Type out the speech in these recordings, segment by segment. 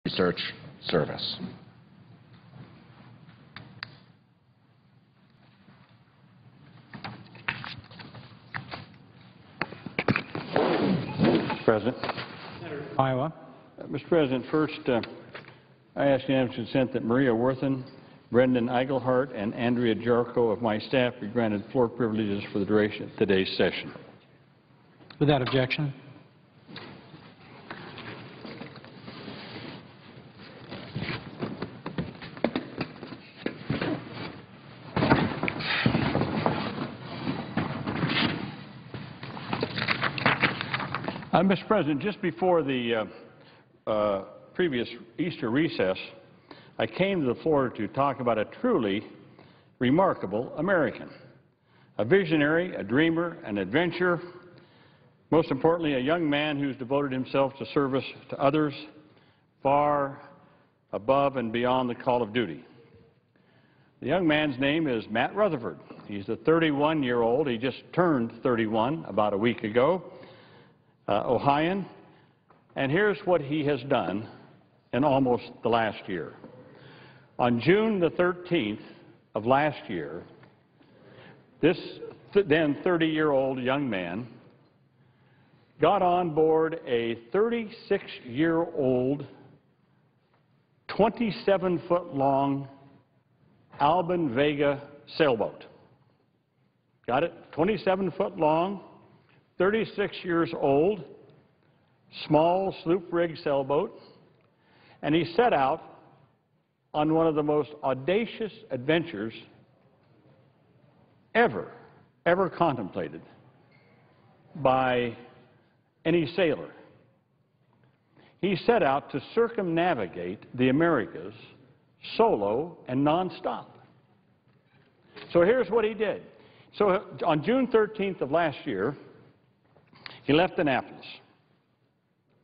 Research Service. Mr. President. Iowa. Mr. President, first, I ask unanimous consent that Maria Worthen, Brendan Eigelhart, and Andrea Jarko of my staff be granted floor privileges for the duration of today's session. Without objection. Mr. President, just before the previous Easter recess, I came to the floor to talk about a truly remarkable American, a visionary, a dreamer, an adventurer, most importantly, a young man who's devoted himself to service to others far above and beyond the call of duty. The young man's name is Matt Rutherford. He's a 31-year-old. He just turned 31 about a week ago. Ohioan, and here's what he has done in almost the last year. On June the 13th of last year, this then 30-year-old young man got on board a 36-year-old, 27-foot-long Alban Vega sailboat. Got it? 27-foot-long, 36 years old, small sloop rig sailboat, and he set out on one of the most audacious adventures ever contemplated by any sailor. He set out to circumnavigate the Americas solo and nonstop. So here's what he did. So on June 13th of last year, he left Annapolis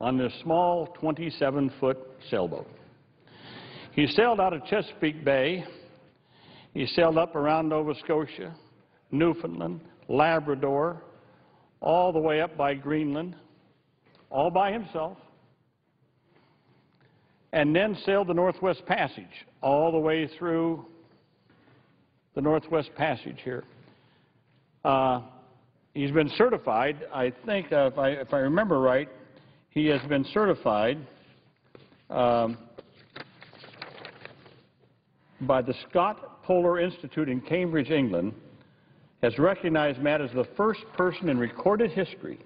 on this small 27-foot sailboat. He sailed out of Chesapeake Bay. He sailed up around Nova Scotia, Newfoundland, Labrador, all the way up by Greenland, all by himself, and then sailed the Northwest Passage all the way through the Northwest Passage here. He's been certified, I think, if I remember right, he has been certified by the Scott Polar Institute in Cambridge, England, has recognized Matt as the first person in recorded history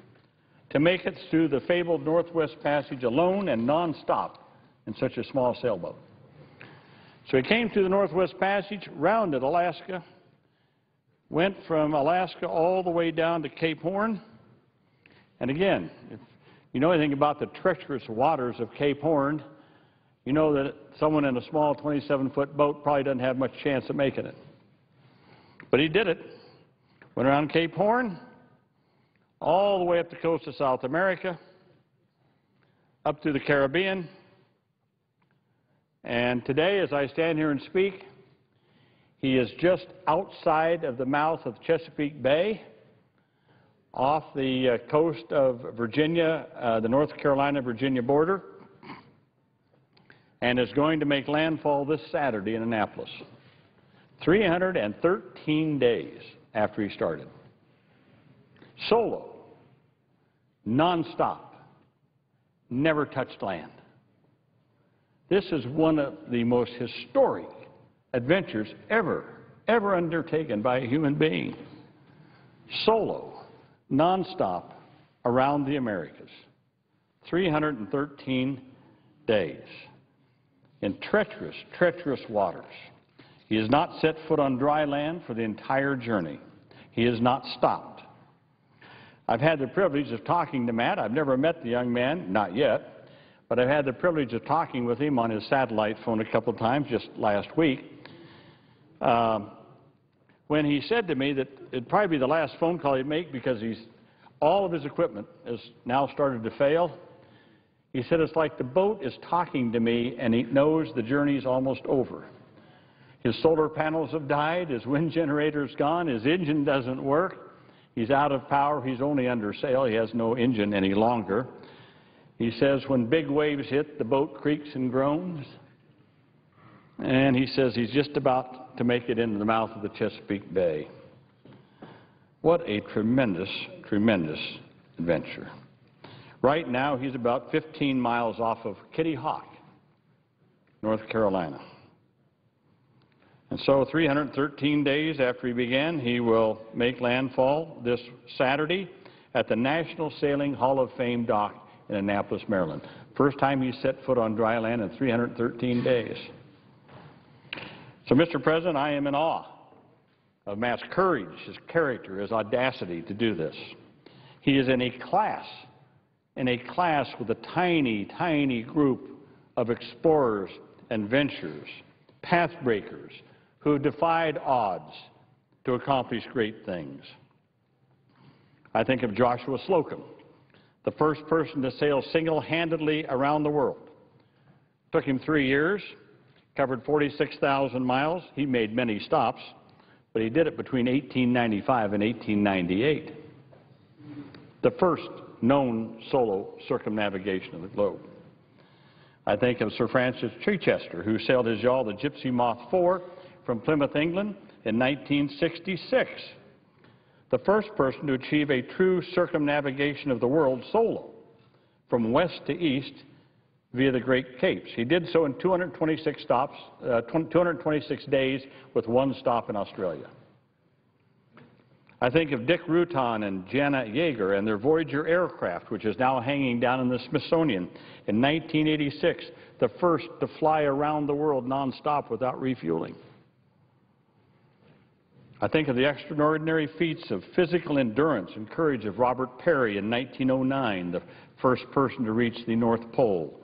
to make it through the fabled Northwest Passage alone and nonstop in such a small sailboat. So he came through the Northwest Passage, rounded Alaska, went from Alaska all the way down to Cape Horn. And again, if you know anything about the treacherous waters of Cape Horn, you know that someone in a small 27-foot boat probably doesn't have much chance of making it. But he did it. Went around Cape Horn, all the way up the coast of South America, up to the Caribbean. And today, as I stand here and speak, he is just outside of the mouth of Chesapeake Bay, off the coast of Virginia, the North Carolina-Virginia border, and is going to make landfall this Saturday in Annapolis, 313 days after he started. Solo, nonstop, never touched land. This is one of the most historic adventures ever undertaken by a human being. Solo, nonstop, around the Americas. 313 days in treacherous waters. He has not set foot on dry land for the entire journey. He has not stopped. I've had the privilege of talking to Matt. I've never met the young man, not yet, but I've had the privilege of talking with him on his satellite phone a couple of times just last week. When he said to me that it'd probably be the last phone call he'd make because all of his equipment has now started to fail. He said it's like the boat is talking to me and he knows the journey's almost over. His solar panels have died, his wind generator's gone, his engine doesn't work, he's out of power, he's only under sail, he has no engine any longer. He says, when big waves hit, the boat creaks and groans. And he says he's just about to make it into the mouth of the Chesapeake Bay. What a tremendous, tremendous adventure. Right now, he's about 15 miles off of Kitty Hawk, North Carolina. And so 313 days after he began, he will make landfall this Saturday at the National Sailing Hall of Fame dock in Annapolis, Maryland. First time he's set foot on dry land in 313 days. So, Mr. President, I am in awe of Matt's courage, his character, his audacity to do this. He is in a class with a tiny, tiny group of explorers and venturers, path breakers, who defied odds to accomplish great things. I think of Joshua Slocum, the first person to sail single-handedly around the world. Took him 3 years, covered 46,000 miles. He made many stops, but he did it between 1895 and 1898. The first known solo circumnavigation of the globe. I think of Sir Francis Chichester, who sailed his yawl, the Gypsy Moth IV, from Plymouth, England in 1966. The first person to achieve a true circumnavigation of the world solo, from west to east via the Great Capes. He did so in 226 days with one stop in Australia. I think of Dick Rutan and Janet Yeager and their Voyager aircraft, which is now hanging down in the Smithsonian. In 1986, the first to fly around the world nonstop without refueling. I think of the extraordinary feats of physical endurance and courage of Robert Peary in 1909, the first person to reach the North Pole.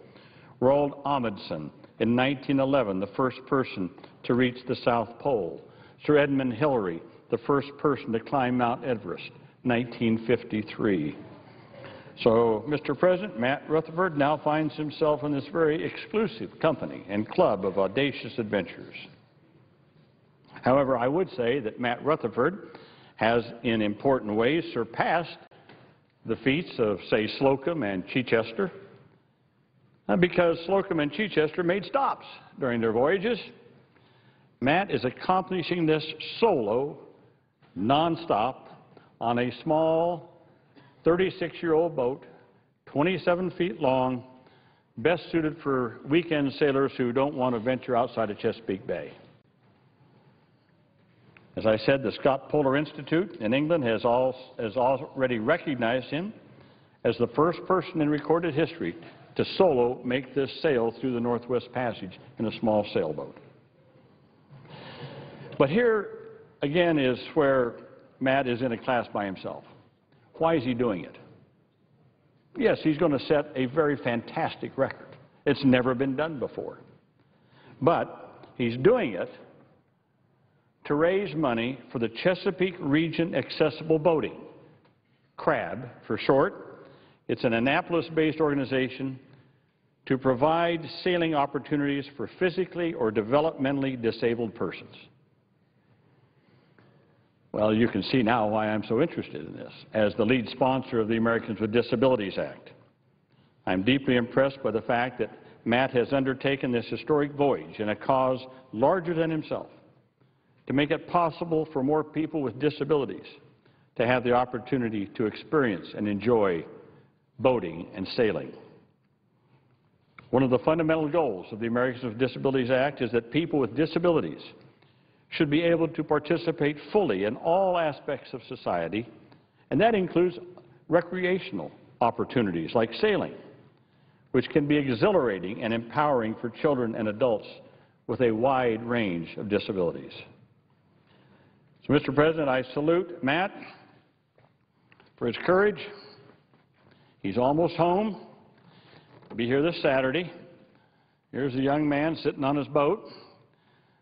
Roald Amundsen in 1911, the first person to reach the South Pole. Sir Edmund Hillary, the first person to climb Mount Everest, 1953. So, Mr. President, Matt Rutherford now finds himself in this very exclusive company and club of audacious adventurers. However, I would say that Matt Rutherford has, in important ways, surpassed the feats of, say, Slocum and Chichester, because Slocum and Chichester made stops during their voyages. Matt is accomplishing this solo, nonstop, on a small 36-year-old boat, 27 feet long, best suited for weekend sailors who don't want to venture outside of Chesapeake Bay. As I said, the Scott Polar Institute in England has already recognized him as the first person in recorded history to solo make this sail through the Northwest Passage in a small sailboat. But here, again, is where Matt is in a class by himself. Why is he doing it? Yes, he's going to set a very fantastic record. It's never been done before. But he's doing it to raise money for the Chesapeake Region Accessible Boating, CRAB for short. It's an Annapolis-based organization to provide sailing opportunities for physically or developmentally disabled persons. Well, you can see now why I'm so interested in this. As the lead sponsor of the Americans with Disabilities Act, I'm deeply impressed by the fact that Matt has undertaken this historic voyage in a cause larger than himself, to make it possible for more people with disabilities to have the opportunity to experience and enjoy boating and sailing. One of the fundamental goals of the Americans with Disabilities Act is that people with disabilities should be able to participate fully in all aspects of society, and that includes recreational opportunities like sailing, which can be exhilarating and empowering for children and adults with a wide range of disabilities. So, Mr. President, I salute Matt for his courage. He's almost home. He'll be here this Saturday. Here's a young man sitting on his boat.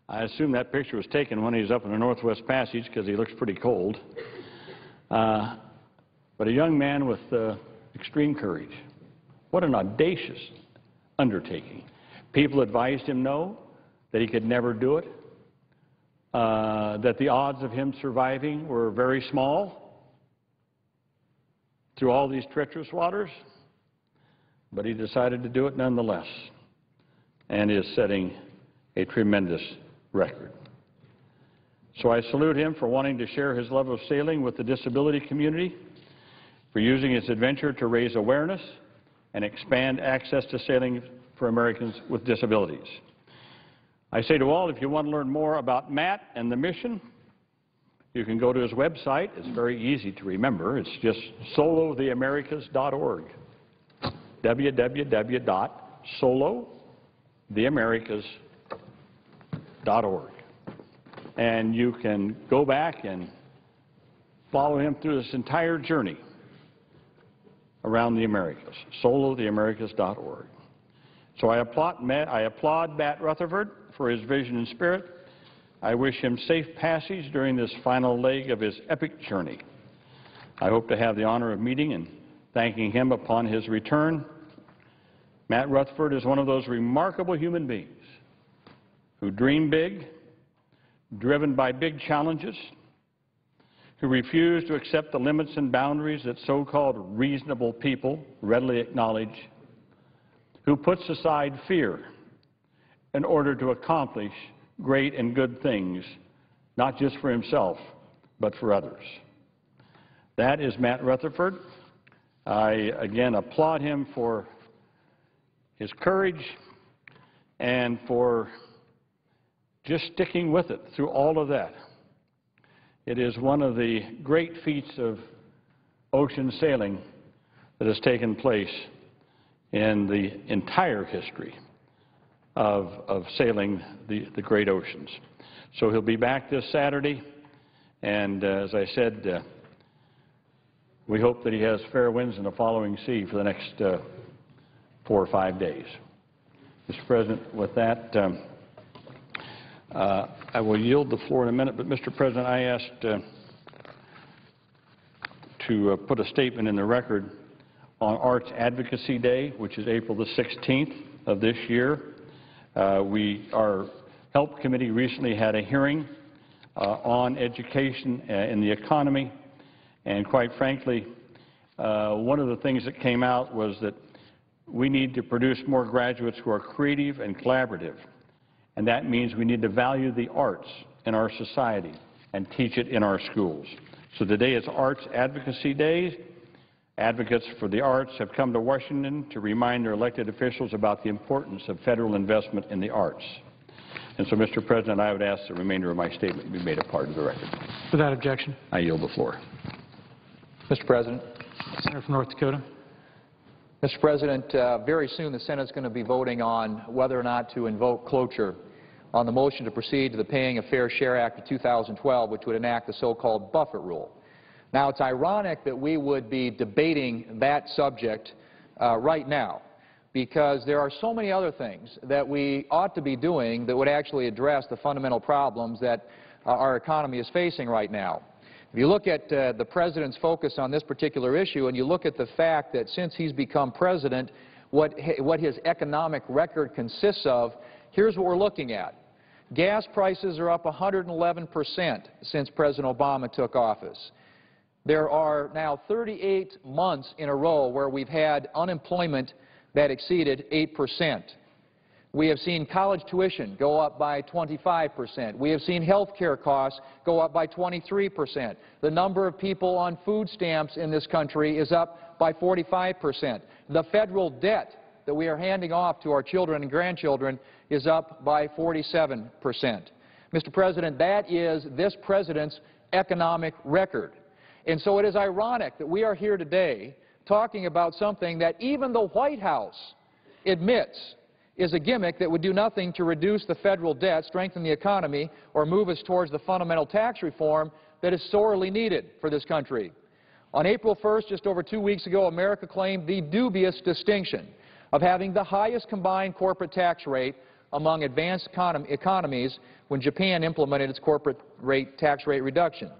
I assume that picture was taken when he was up in the Northwest Passage because he looks pretty cold. But a young man with extreme courage. What an audacious undertaking. People advised him no, that he could never do it, that the odds of him surviving were very small through all these treacherous waters. but he decided to do it nonetheless and is setting a tremendous record. So I salute him for wanting to share his love of sailing with the disability community, for using his adventure to raise awareness and expand access to sailing for Americans with disabilities. I say to all, if you want to learn more about Matt and the mission, you can go to his website. It's very easy to remember. It's just solotheamericas.org. www.solotheamericas.org. And you can go back and follow him through this entire journey around the Americas, solotheamericas.org. So I applaud Matt Rutherford for his vision and spirit. I wish him safe passage during this final leg of his epic journey. I hope to have the honor of meeting and thanking him upon his return. Matt Rutherford is one of those remarkable human beings who dream big, driven by big challenges, who refuse to accept the limits and boundaries that so-called reasonable people readily acknowledge, who puts aside fear in order to accomplish great and good things, not just for himself, but for others. That is Matt Rutherford. I, again, applaud him for his courage and for just sticking with it through all of that. It is one of the great feats of ocean sailing that has taken place in the entire history of sailing the great oceans. So he'll be back this Saturday, and as I said, we hope that he has fair winds in the following sea for the next 4 or 5 days. Mr. President, with that, I will yield the floor in a minute, but Mr. President, I asked to put a statement in the record on Arts Advocacy Day, which is April the 16th of this year. Our Help Committee recently had a hearing on education in the economy, and quite frankly, one of the things that came out was that we need to produce more graduates who are creative and collaborative, and that means we need to value the arts in our society and teach it in our schools. So today is Arts Advocacy Day. Advocates for the arts have come to Washington to remind their elected officials about the importance of federal investment in the arts. And so, Mr. President, I would ask the remainder of my statement be made a part of the record. Without objection. I yield the floor. Mr. President. Senator from North Dakota. Mr. President, very soon the Senate is going to be voting on whether or not to invoke cloture on the motion to proceed to the Paying a Fair Share Act of 2012, which would enact the so-called Buffett Rule. Now, it's ironic that we would be debating that subject right now, because there are so many other things that we ought to be doing that would actually address the fundamental problems that our economy is facing right now. If you look at the President's focus on this particular issue, and you look at the fact that since he's become President, what his economic record consists of, here's what we're looking at. Gas prices are up 111% since President Obama took office. There are now 38 months in a row where we've had unemployment that exceeded 8%. We have seen college tuition go up by 25%. We have seen health care costs go up by 23%. The number of people on food stamps in this country is up by 45%. The federal debt that we are handing off to our children and grandchildren is up by 47%. Mr. President, that is this President's economic record. And so it is ironic that we are here today talking about something that even the White House admits is a gimmick that would do nothing to reduce the federal debt, strengthen the economy, or move us towards the fundamental tax reform that is sorely needed for this country. On April 1st, just over 2 weeks ago, America claimed the dubious distinction of having the highest combined corporate tax rate among advanced economies when Japan implemented its corporate tax rate reduction.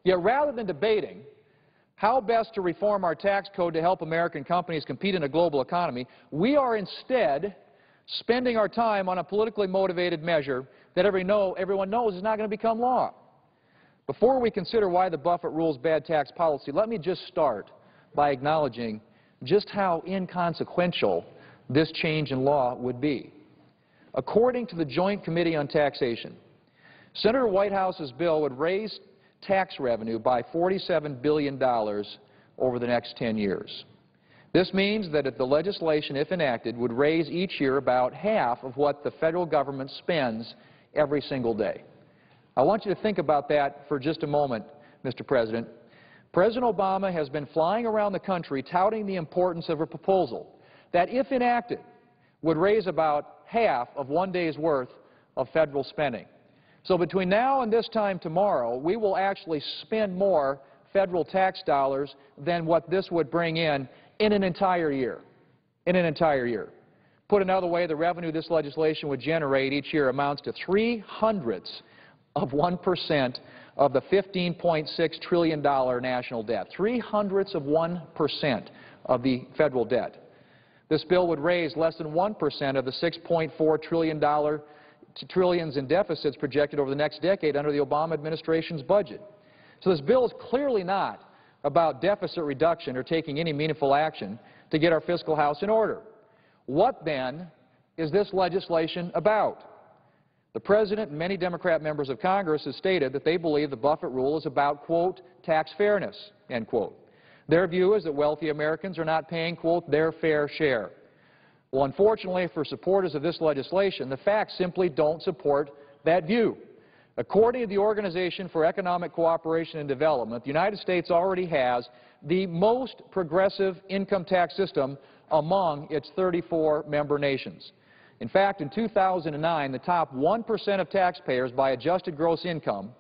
Yet rather than debating how best to reform our tax code to help American companies compete in a global economy, we are instead spending our time on a politically motivated measure that everyone knows is not going to become law. Before we consider why the Buffett Rule is bad tax policy, let me just start by acknowledging just how inconsequential this change in law would be. According to the Joint Committee on Taxation, Senator Whitehouse's bill would raise tax revenue by $47 billion over the next 10 years. This means that if the legislation, if enacted, would raise each year about half of what the federal government spends every single day. I want you to think about that for just a moment, Mr. President. President Obama has been flying around the country touting the importance of a proposal that, if enacted, would raise about half of one day's worth of federal spending. So between now and this time tomorrow, we will actually spend more federal tax dollars than what this would bring in an entire year. In an entire year. Put another way, the revenue this legislation would generate each year amounts to 0.03% of the $15.6 trillion national debt. 0.03% of the federal debt. This bill would raise less than 1% of the $6.4 trillions in deficits projected over the next decade under the Obama administration's budget. So this bill is clearly not about deficit reduction or taking any meaningful action to get our fiscal house in order. What then is this legislation about? The President and many Democrat members of Congress have stated that they believe the Buffett Rule is about, quote, tax fairness, end quote. Their view is that wealthy Americans are not paying, quote, their fair share. Well, unfortunately for supporters of this legislation, the facts simply don't support that view. According to the Organization for Economic Cooperation and Development, the United States already has the most progressive income tax system among its 34 member nations. In fact, in 2009, the top 1% of taxpayers by adjusted gross income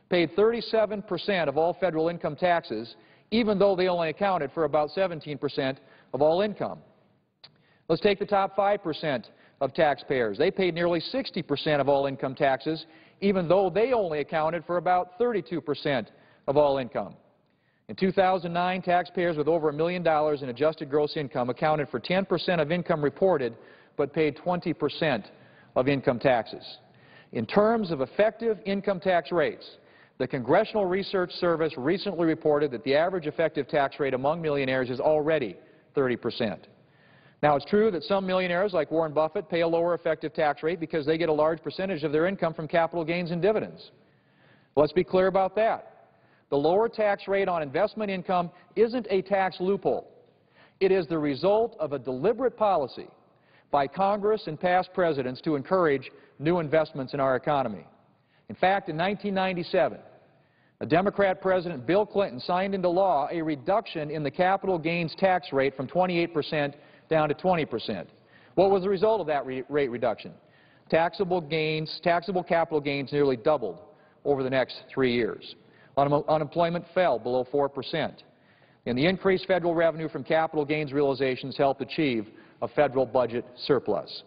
paid 37% of all federal income taxes, even though they only accounted for about 17% of all income. Let's take the top 5% of taxpayers. They paid nearly 60% of all income taxes, even though they only accounted for about 32% of all income. In 2009, taxpayers with over $1 million in adjusted gross income accounted for 10% of income reported, but paid 20% of income taxes. In terms of effective income tax rates, the Congressional Research Service recently reported that the average effective tax rate among millionaires is already 30%. Now, it's true that some millionaires, like Warren Buffett, pay a lower effective tax rate because they get a large percentage of their income from capital gains and dividends. Let's be clear about that. The lower tax rate on investment income isn't a tax loophole. It is the result of a deliberate policy by Congress and past presidents to encourage new investments in our economy. In fact, in 1997, a Democrat President, Bill Clinton, signed into law a reduction in the capital gains tax rate from 28% down to 20%. What was the result of that rate reduction? Taxable capital gains nearly doubled over the next 3 years. Unemployment fell below 4%. And the increased federal revenue from capital gains realizations helped achieve a federal budget surplus.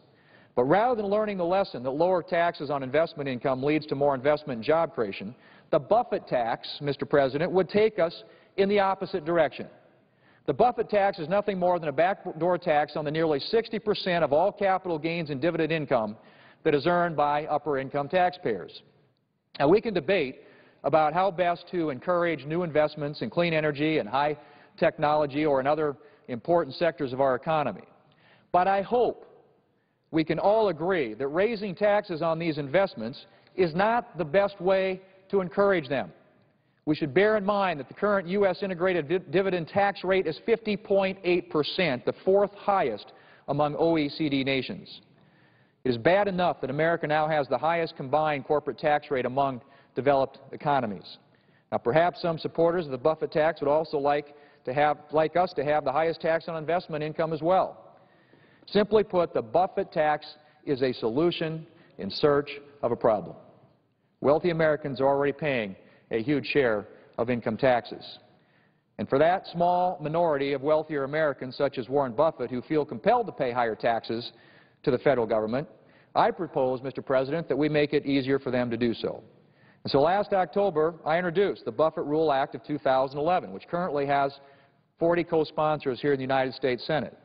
But rather than learning the lesson that lower taxes on investment income leads to more investment and job creation, the Buffett tax, Mr. President, would take us in the opposite direction. The Buffett tax is nothing more than a backdoor tax on the nearly 60% of all capital gains and dividend income that is earned by upper-income taxpayers. Now, we can debate about how best to encourage new investments in clean energy and high technology or in other important sectors of our economy. But I hope we can all agree that raising taxes on these investments is not the best way to encourage them. We should bear in mind that the current U.S. integrated dividend tax rate is 50.8%, the fourth highest among OECD nations. It is bad enough that America now has the highest combined corporate tax rate among developed economies. Now, perhaps some supporters of the Buffett tax would also like us to have the highest tax on investment income as well. Simply put, the Buffett tax is a solution in search of a problem. Wealthy Americans are already paying a huge share of income taxes. And for that small minority of wealthier Americans, such as Warren Buffett, who feel compelled to pay higher taxes to the federal government, I propose, Mr. President, that we make it easier for them to do so. And so last October, I introduced the Buffett Rule Act of 2011, which currently has 40 co-sponsors here in the United States Senate.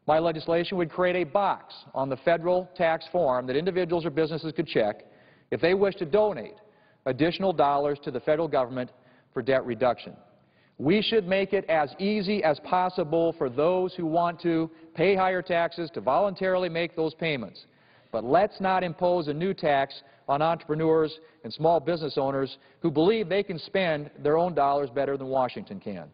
My legislation would create a box on the federal tax form that individuals or businesses could check if they wish to donate additional dollars to the federal government for debt reduction. We should make it as easy as possible for those who want to pay higher taxes to voluntarily make those payments. But let's not impose a new tax on entrepreneurs and small business owners who believe they can spend their own dollars better than Washington can.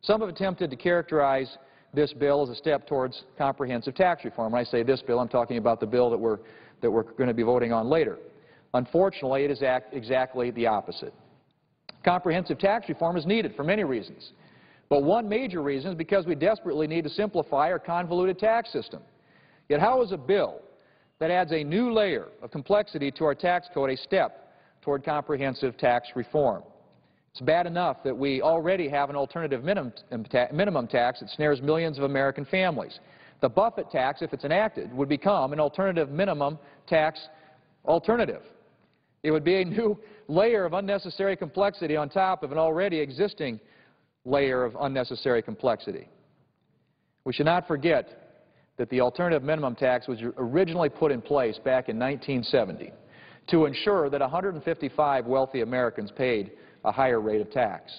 Some have attempted to characterize this bill as a step towards comprehensive tax reform. When I say this bill, I'm talking about the bill that we're going to be voting on later. Unfortunately, it is exactly the opposite. Comprehensive tax reform is needed for many reasons. But one major reason is because we desperately need to simplify our convoluted tax system. Yet how is a bill that adds a new layer of complexity to our tax code a step toward comprehensive tax reform? It's bad enough that we already have an alternative minimum tax that snares millions of American families. The Buffett tax, if it's enacted, would become an alternative minimum tax alternative. It would be a new layer of unnecessary complexity on top of an already existing layer of unnecessary complexity. We should not forget that the alternative minimum tax was originally put in place back in 1970 to ensure that 155 wealthy Americans paid a higher rate of tax.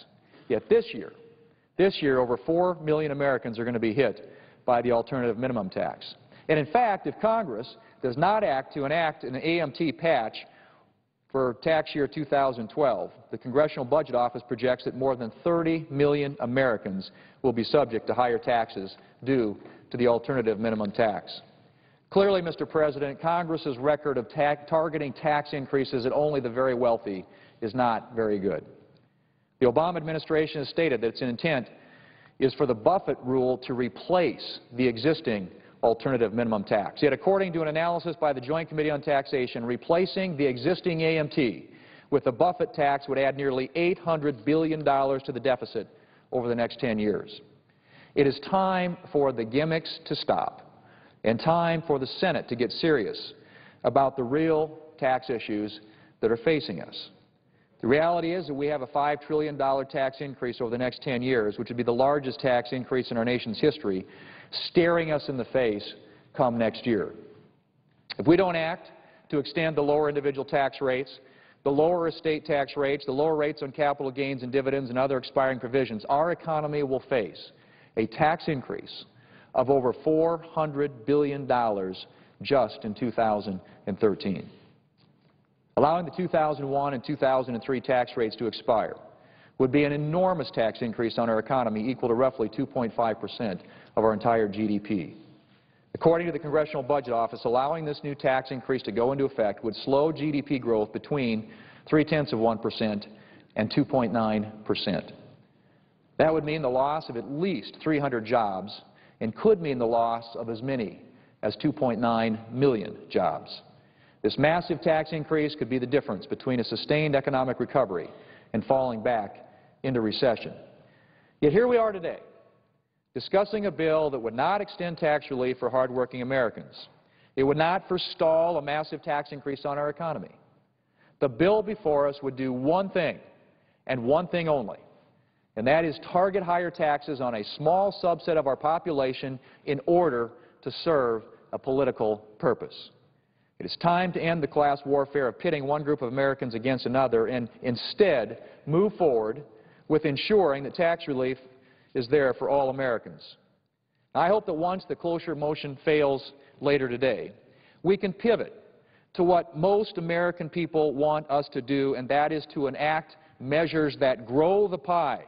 Yet this year over 4 million Americans are going to be hit by the alternative minimum tax. And in fact, if Congress does not act to enact an AMT patch for tax year 2012, the Congressional Budget Office projects that more than 30 million Americans will be subject to higher taxes due to the alternative minimum tax. Clearly, Mr. President, Congress's record of targeting tax increases at only the very wealthy is not very good. The Obama administration has stated that its intent is for the Buffett Rule to replace the existing alternative minimum tax. Yet, according to an analysis by the Joint Committee on Taxation, replacing the existing AMT with the Buffett tax would add nearly $800 billion to the deficit over the next 10 years. It is time for the gimmicks to stop and time for the Senate to get serious about the real tax issues that are facing us. The reality is that we have a $5 trillion tax increase over the next 10 years, which would be the largest tax increase in our nation's history, staring us in the face come next year. If we don't act to extend the lower individual tax rates, the lower estate tax rates, the lower rates on capital gains and dividends and other expiring provisions, our economy will face a tax increase of over $400 billion just in 2013. Allowing the 2001 and 2003 tax rates to expire would be an enormous tax increase on our economy, equal to roughly 2.5% of our entire GDP. According to the Congressional Budget Office, allowing this new tax increase to go into effect would slow GDP growth between 0.3% and 2.9%. That would mean the loss of at least 300 jobs and could mean the loss of as many as 2.9 million jobs. This massive tax increase could be the difference between a sustained economic recovery and falling back into recession. Yet here we are today, discussing a bill that would not extend tax relief for hardworking Americans. It would not forestall a massive tax increase on our economy. The bill before us would do one thing, and one thing only, and that is target higher taxes on a small subset of our population in order to serve a political purpose. It is time to end the class warfare of pitting one group of Americans against another and instead move forward with ensuring that tax relief is there for all Americans. I hope that once the cloture motion fails later today, we can pivot to what most American people want us to do, and that is to enact measures that grow the pie,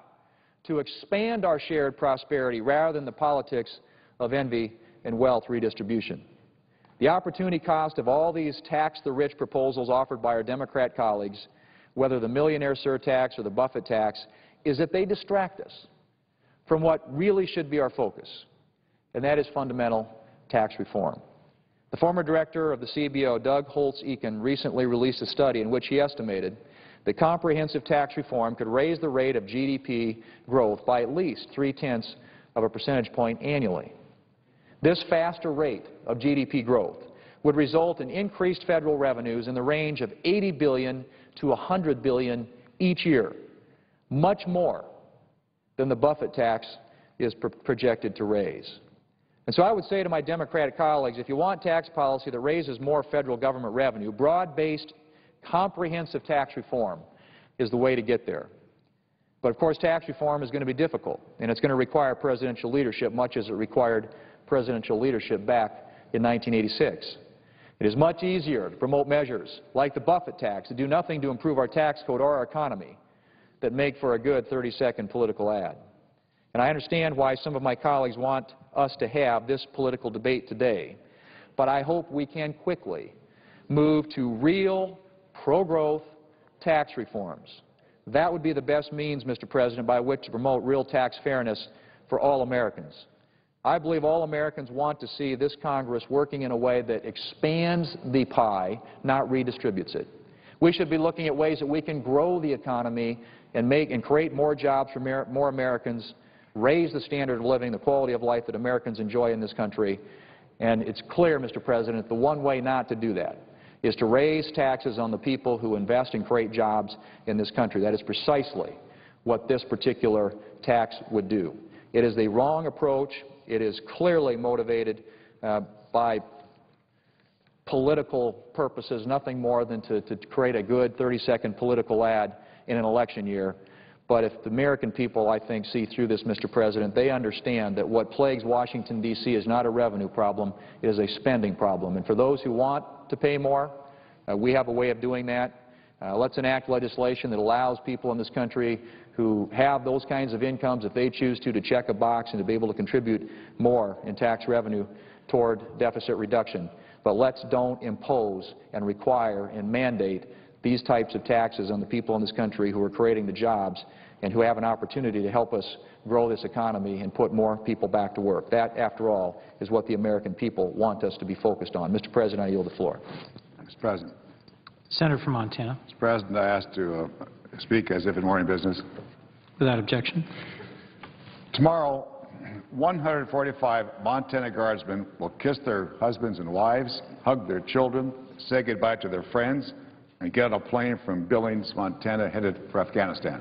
to expand our shared prosperity rather than the politics of envy and wealth redistribution. The opportunity cost of all these tax-the-rich proposals offered by our Democrat colleagues, whether the millionaire surtax or the Buffett tax, is that they distract us from what really should be our focus, and that is fundamental tax reform. The former director of the CBO, Doug Holtz-Eakin, recently released a study in which he estimated that comprehensive tax reform could raise the rate of GDP growth by at least 0.3 percentage point annually. This faster rate of GDP growth would result in increased federal revenues in the range of $80 billion to $100 billion each year, much more than the Buffett tax is projected to raise. And so I would say to my Democratic colleagues, if you want tax policy that raises more federal government revenue, broad-based, comprehensive tax reform is the way to get there. But, of course, tax reform is going to be difficult, and it's going to require presidential leadership, much as it required presidential leadership back in 1986. It is much easier to promote measures like the Buffett tax that do nothing to improve our tax code or our economy that make for a good 30-second political ad. And I understand why some of my colleagues want us to have this political debate today, but I hope we can quickly move to real pro-growth tax reforms. That would be the best means, Mr. President, by which to promote real tax fairness for all Americans. I believe all Americans want to see this Congress working in a way that expands the pie, not redistributes it. We should be looking at ways that we can grow the economy and create more jobs for more Americans, raise the standard of living, the quality of life that Americans enjoy in this country. And it's clear, Mr. President, the one way not to do that is to raise taxes on the people who invest and create jobs in this country. That is precisely what this particular tax would do. It is the wrong approach. It is clearly motivated by political purposes, nothing more than to create a good 30-second political ad in an election year. But if the American people, I think, see through this, Mr. President, they understand that what plagues Washington, D.C. is not a revenue problem, it is a spending problem. And for those who want to pay more, we have a way of doing that. Let's enact legislation that allows people in this country who have those kinds of incomes, if they choose to check a box and to be able to contribute more in tax revenue toward deficit reduction. But let's don't impose and require and mandate these types of taxes on the people in this country who are creating the jobs and who have an opportunity to help us grow this economy and put more people back to work. That, after all, is what the American people want us to be focused on. Mr. President, I yield the floor. Mr. President. Senator from Montana. Mr. President, I ask to speak as if in morning business. Without objection. Tomorrow, 145 Montana Guardsmen will kiss their husbands and wives, hug their children, say goodbye to their friends, and get on a plane from Billings, Montana, headed for Afghanistan.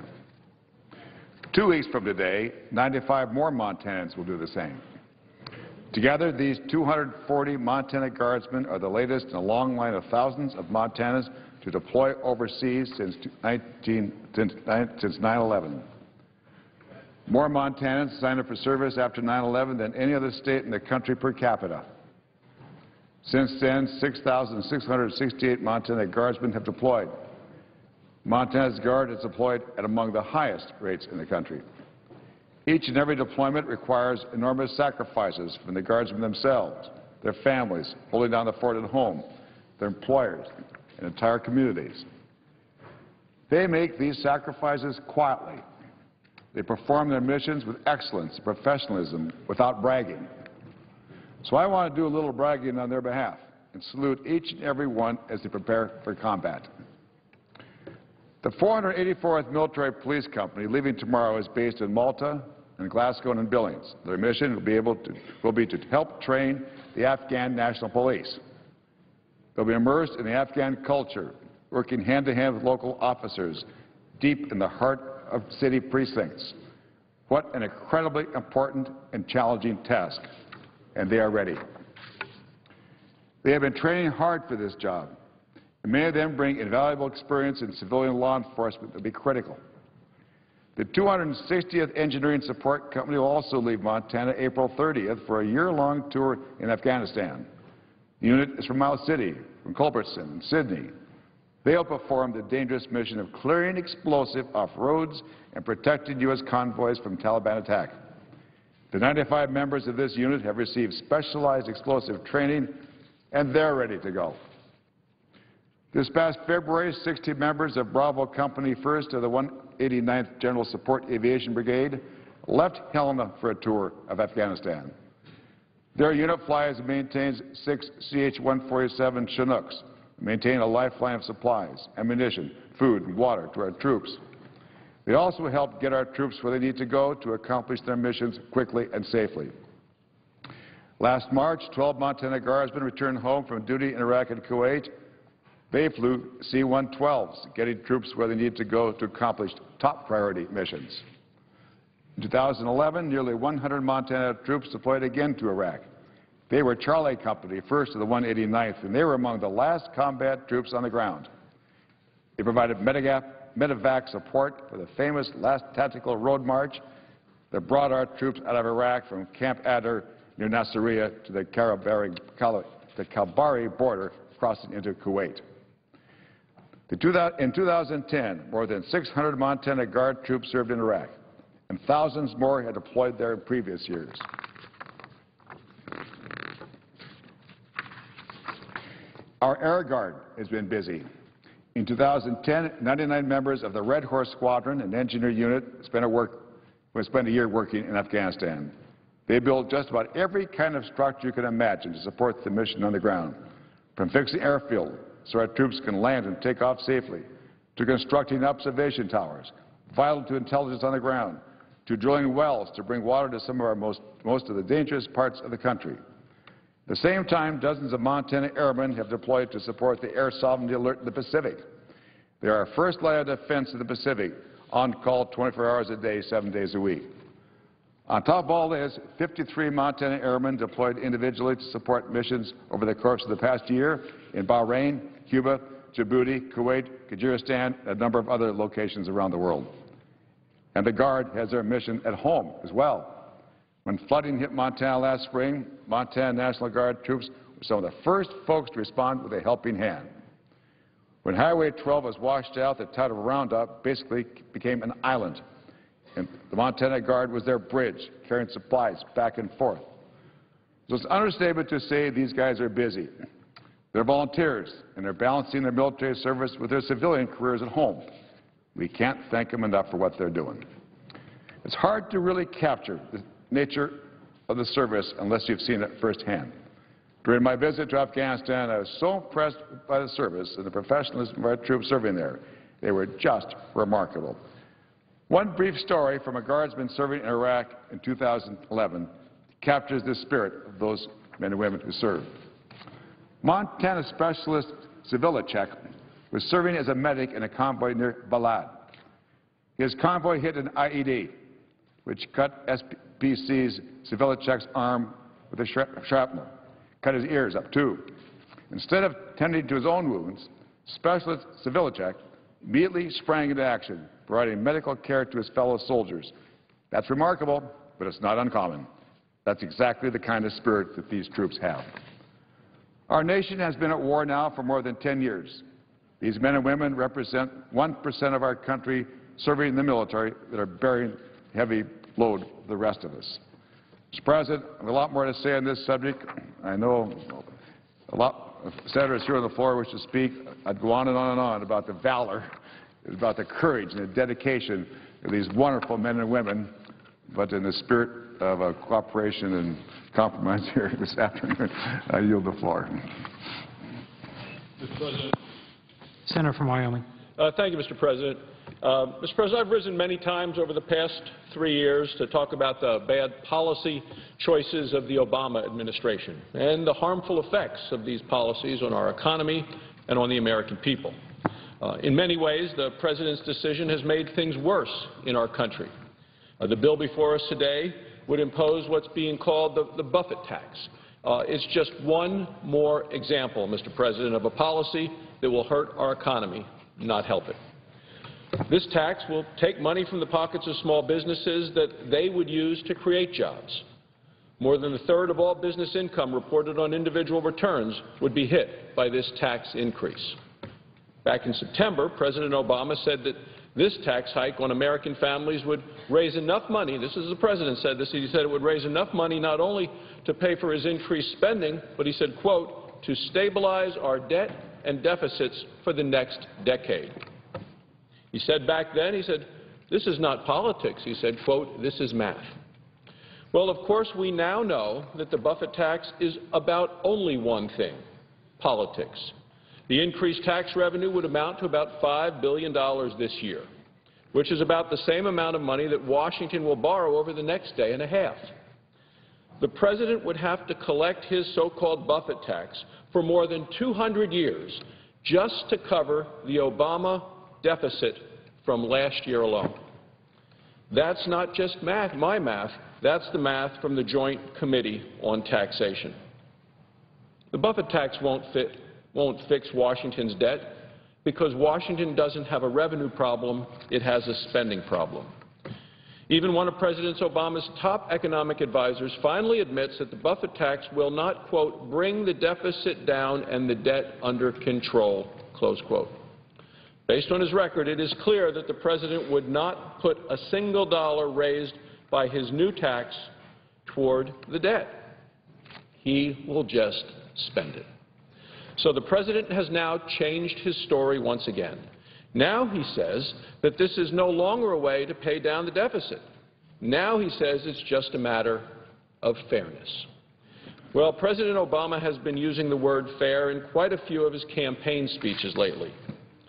2 weeks from today, 95 more Montanans will do the same. Together, these 240 Montana Guardsmen are the latest in a long line of thousands of Montanans to deploy overseas since 9/11. More Montanans signed up for service after 9/11 than any other state in the country per capita. Since then, 6,668 Montana Guardsmen have deployed. Montana's Guard is deployed at among the highest rates in the country. Each and every deployment requires enormous sacrifices from the Guardsmen themselves, their families, holding down the fort at home, their employers, and entire communities. They make these sacrifices quietly. They perform their missions with excellence and professionalism without bragging. So I want to do a little bragging on their behalf and salute each and every one as they prepare for combat. The 484th Military Police Company, leaving tomorrow, is based in Malta and Glasgow and Billings. Their mission will be to help train the Afghan National Police. They'll be immersed in the Afghan culture, working hand-to-hand with local officers deep in the heart of city precincts. What an incredibly important and challenging task, and they are ready. They have been training hard for this job, and many of them bring invaluable experience in civilian law enforcement that will be critical. The 260th Engineering Support Company will also leave Montana April 30th for a year-long tour in Afghanistan. The unit is from Miles City, from Culbertson, and Sydney. They'll perform the dangerous mission of clearing explosive off roads and protecting U.S. convoys from Taliban attack. The 95 members of this unit have received specialized explosive training, and they're ready to go. This past February, 60 members of Bravo Company 1st of the 189th General Support Aviation Brigade left Helena for a tour of Afghanistan. Their unit flies and maintains 6 CH-147 Chinooks, maintain a lifeline of supplies, ammunition, food, and water to our troops. They also help get our troops where they need to go to accomplish their missions quickly and safely. Last March, 12 Montana Guardsmen returned home from duty in Iraq and Kuwait. They flew C-112s, getting troops where they need to go to accomplish top priority missions. In 2011, nearly 100 Montana troops deployed again to Iraq. They were Charlie Company, 1st of the 189th, and they were among the last combat troops on the ground. They provided medevac medevac support for the famous last tactical road march that brought our troops out of Iraq from Camp Adder near Nasiriyah to the Kalbari border, crossing into Kuwait. In 2010, more than 600 Montana Guard troops served in Iraq, and thousands more had deployed there in previous years. Our Air Guard has been busy. In 2010, 99 members of the Red Horse Squadron, an engineer unit, spent a year working in Afghanistan. They built just about every kind of structure you can imagine to support the mission on the ground, from fixing airfield so our troops can land and take off safely, to constructing observation towers, vital to intelligence on the ground, to drilling wells to bring water to some of our most of the dangerous parts of the country. At the same time, dozens of Montana airmen have deployed to support the Air Sovereignty Alert in the Pacific. They are our first line of defense in the Pacific, on call 24 hours a day, 7 days a week. On top of all this, 53 Montana airmen deployed individually to support missions over the course of the past year in Bahrain, Cuba, Djibouti, Kuwait, Kyrgyzstan, and a number of other locations around the world. And the Guard has their mission at home as well. When flooding hit Montana last spring, Montana National Guard troops were some of the first folks to respond with a helping hand. When Highway 12 was washed out, the town of Roundup basically became an island, and the Montana Guard was their bridge, carrying supplies back and forth. So it's an understatement to say these guys are busy. They're volunteers, and they're balancing their military service with their civilian careers at home. We can't thank them enough for what they're doing. It's hard to really capture the nature of the service unless you've seen it firsthand. During my visit to Afghanistan, I was so impressed by the service and the professionalism of our troops serving there. They were just remarkable. One brief story from a Guardsman serving in Iraq in 2011 captures the spirit of those men and women who served. Montana Specialist Civilicek was serving as a medic in a convoy near Balad. His convoy hit an IED, which cut SPC's Civilicek's arm with a shrapnel, cut his ears up too. Instead of tending to his own wounds, Specialist Civilicek immediately sprang into action, providing medical care to his fellow soldiers. That's remarkable, but it's not uncommon. That's exactly the kind of spirit that these troops have. Our nation has been at war now for more than 10 years. These men and women represent 1% of our country serving in the military that are bearing heavy load of the rest of us. Mr. President, I have a lot more to say on this subject. I know a lot of senators here on the floor wish to speak. I'd go on and on and on about the valor, about the courage and the dedication of these wonderful men and women, but in the spirit of cooperation and compromise here this afternoon, I yield the floor. Mr. President. Senator from Wyoming. Thank you, Mr. President. Mr. President, I've risen many times over the past 3 years to talk about the bad policy choices of the Obama administration and the harmful effects of these policies on our economy and on the American people. In many ways, the President's decision has made things worse in our country. The bill before us today would impose what's being called the Buffett tax. It's just one more example, Mr. President, of a policy that will hurt our economy, not help it. This tax will take money from the pockets of small businesses that they would use to create jobs. More than a third of all business income reported on individual returns would be hit by this tax increase. Back in September, President Obama said that this tax hike on American families would raise enough money, this is the President said this, he said it would raise enough money not only to pay for his increased spending, but he said, quote, to stabilize our debt and deficits for the next decade. He said back then, he said, this is not politics. He said, quote, this is math. Well, of course, we now know that the Buffett tax is about only one thing, politics. The increased tax revenue would amount to about $5 billion this year, which is about the same amount of money that Washington will borrow over the next day and a half. The President would have to collect his so-called Buffett tax for more than 200 years just to cover the Obama deficit from last year alone. That's not just math, my math. That's the math from the Joint Committee on Taxation. The Buffett tax won't fix Washington's debt, because Washington doesn't have a revenue problem, it has a spending problem. Even one of President Obama's top economic advisors finally admits that the Buffett tax will not, quote, bring the deficit down and the debt under control, close quote. Based on his record, it is clear that the president would not put a single dollar raised by his new tax toward the debt. He will just spend it. So the president has now changed his story once again. Now he says that this is no longer a way to pay down the deficit. Now he says it's just a matter of fairness. Well, President Obama has been using the word fair in quite a few of his campaign speeches lately.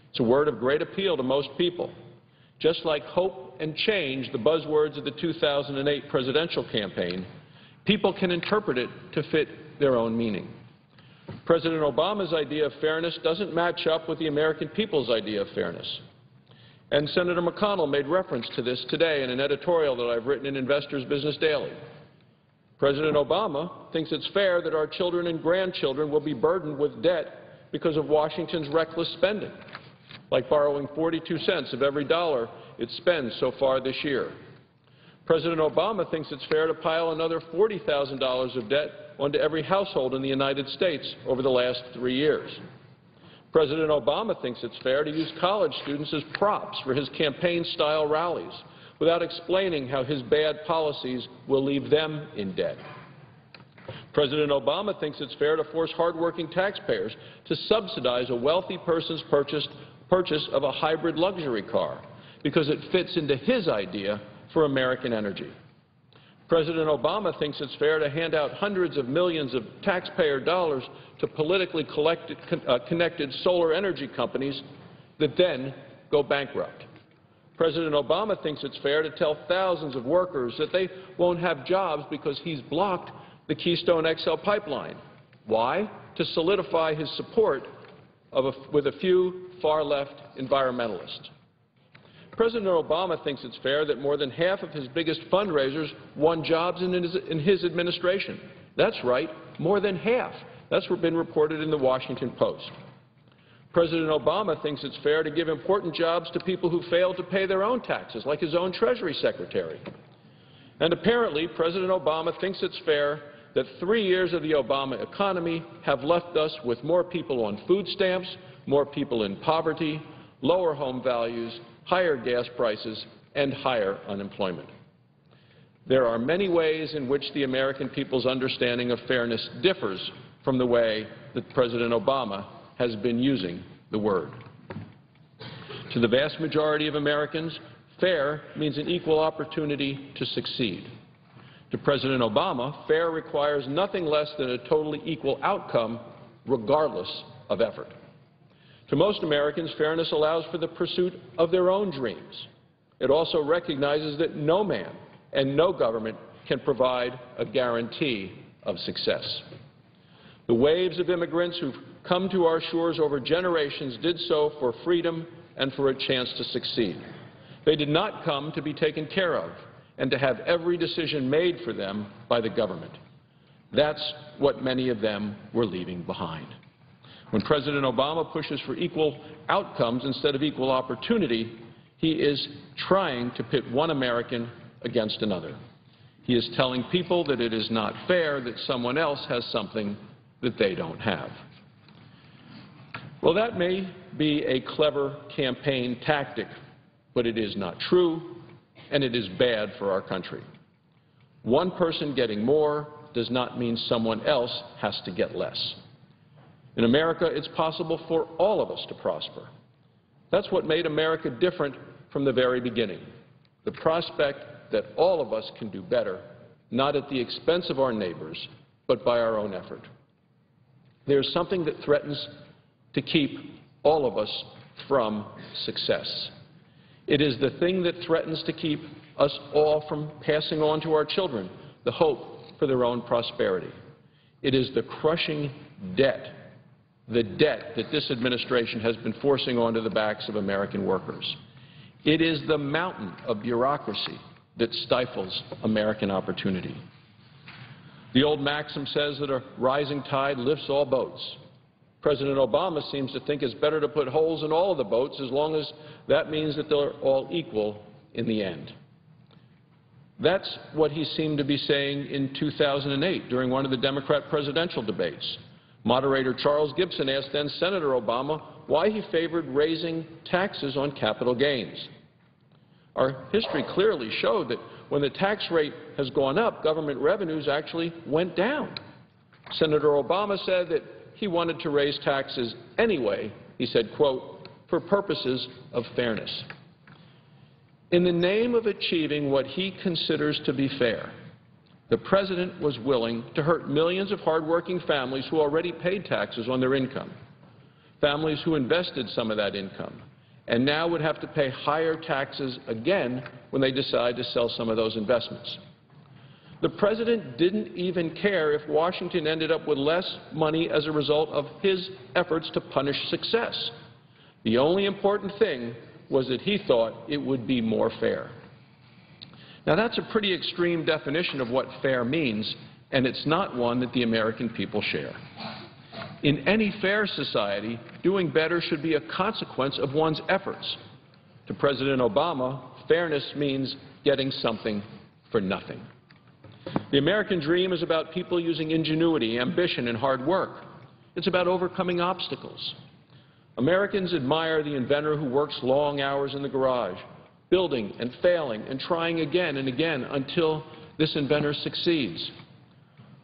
It's a word of great appeal to most people. Just like hope and change, the buzzwords of the 2008 presidential campaign, people can interpret it to fit their own meaning. President Obama's idea of fairness doesn't match up with the American people's idea of fairness. And Senator McConnell made reference to this today in an editorial that I've written in Investors Business Daily. President Obama thinks it's fair that our children and grandchildren will be burdened with debt because of Washington's reckless spending, like borrowing 42 cents of every dollar it spends so far this year. President Obama thinks it's fair to pile another $40,000 of debt onto every household in the United States over the last 3 years. President Obama thinks it's fair to use college students as props for his campaign-style rallies without explaining how his bad policies will leave them in debt. President Obama thinks it's fair to force hardworking taxpayers to subsidize a wealthy person's purchase of a hybrid luxury car because it fits into his idea for American energy. President Obama thinks it's fair to hand out hundreds of millions of taxpayer dollars to politically connected solar energy companies that then go bankrupt. President Obama thinks it's fair to tell thousands of workers that they won't have jobs because he's blocked the Keystone XL pipeline. Why? To solidify his support with a few far-left environmentalists. President Obama thinks it's fair that more than half of his biggest fundraisers won jobs in his administration. That's right, more than half. That's been reported in the Washington Post. President Obama thinks it's fair to give important jobs to people who fail to pay their own taxes, like his own Treasury Secretary. And apparently, President Obama thinks it's fair that 3 years of the Obama economy have left us with more people on food stamps, more people in poverty, lower home values, higher gas prices, and higher unemployment. There are many ways in which the American people's understanding of fairness differs from the way that President Obama has been using the word. To the vast majority of Americans, fair means an equal opportunity to succeed. To President Obama, fair requires nothing less than a totally equal outcome, regardless of effort. To most Americans, fairness allows for the pursuit of their own dreams. It also recognizes that no man and no government can provide a guarantee of success. The waves of immigrants who've come to our shores over generations did so for freedom and for a chance to succeed. They did not come to be taken care of and to have every decision made for them by the government. That's what many of them were leaving behind. When President Obama pushes for equal outcomes instead of equal opportunity, he is trying to pit one American against another. He is telling people that it is not fair that someone else has something that they don't have. Well, that may be a clever campaign tactic, but it is not true, and it is bad for our country. One person getting more does not mean someone else has to get less. In America, it's possible for all of us to prosper. That's what made America different from the very beginning, the prospect that all of us can do better, not at the expense of our neighbors, but by our own effort. There's something that threatens to keep all of us from success. It is the thing that threatens to keep us all from passing on to our children the hope for their own prosperity. It is the crushing debt, the debt that this administration has been forcing onto the backs of American workers. It is the mountain of bureaucracy that stifles American opportunity. The old maxim says that a rising tide lifts all boats. President Obama seems to think it's better to put holes in all of the boats as long as that means that they're all equal in the end. That's what he seemed to be saying in 2008 during one of the Democrat presidential debates. Moderator Charles Gibson asked then Senator Obama why he favored raising taxes on capital gains. Our history clearly showed that when the tax rate has gone up, government revenues actually went down. Senator Obama said that he wanted to raise taxes anyway, he said, quote, for purposes of fairness. In the name of achieving what he considers to be fair, the President was willing to hurt millions of hardworking families who already paid taxes on their income, families who invested some of that income, and now would have to pay higher taxes again when they decide to sell some of those investments. The President didn't even care if Washington ended up with less money as a result of his efforts to punish success. The only important thing was that he thought it would be more fair. Now, that's a pretty extreme definition of what fair means, and it's not one that the American people share. In any fair society, doing better should be a consequence of one's efforts. To President Obama, fairness means getting something for nothing. The American dream is about people using ingenuity, ambition, and hard work. It's about overcoming obstacles. Americans admire the inventor who works long hours in the garage, building and failing and trying again and again until this inventor succeeds.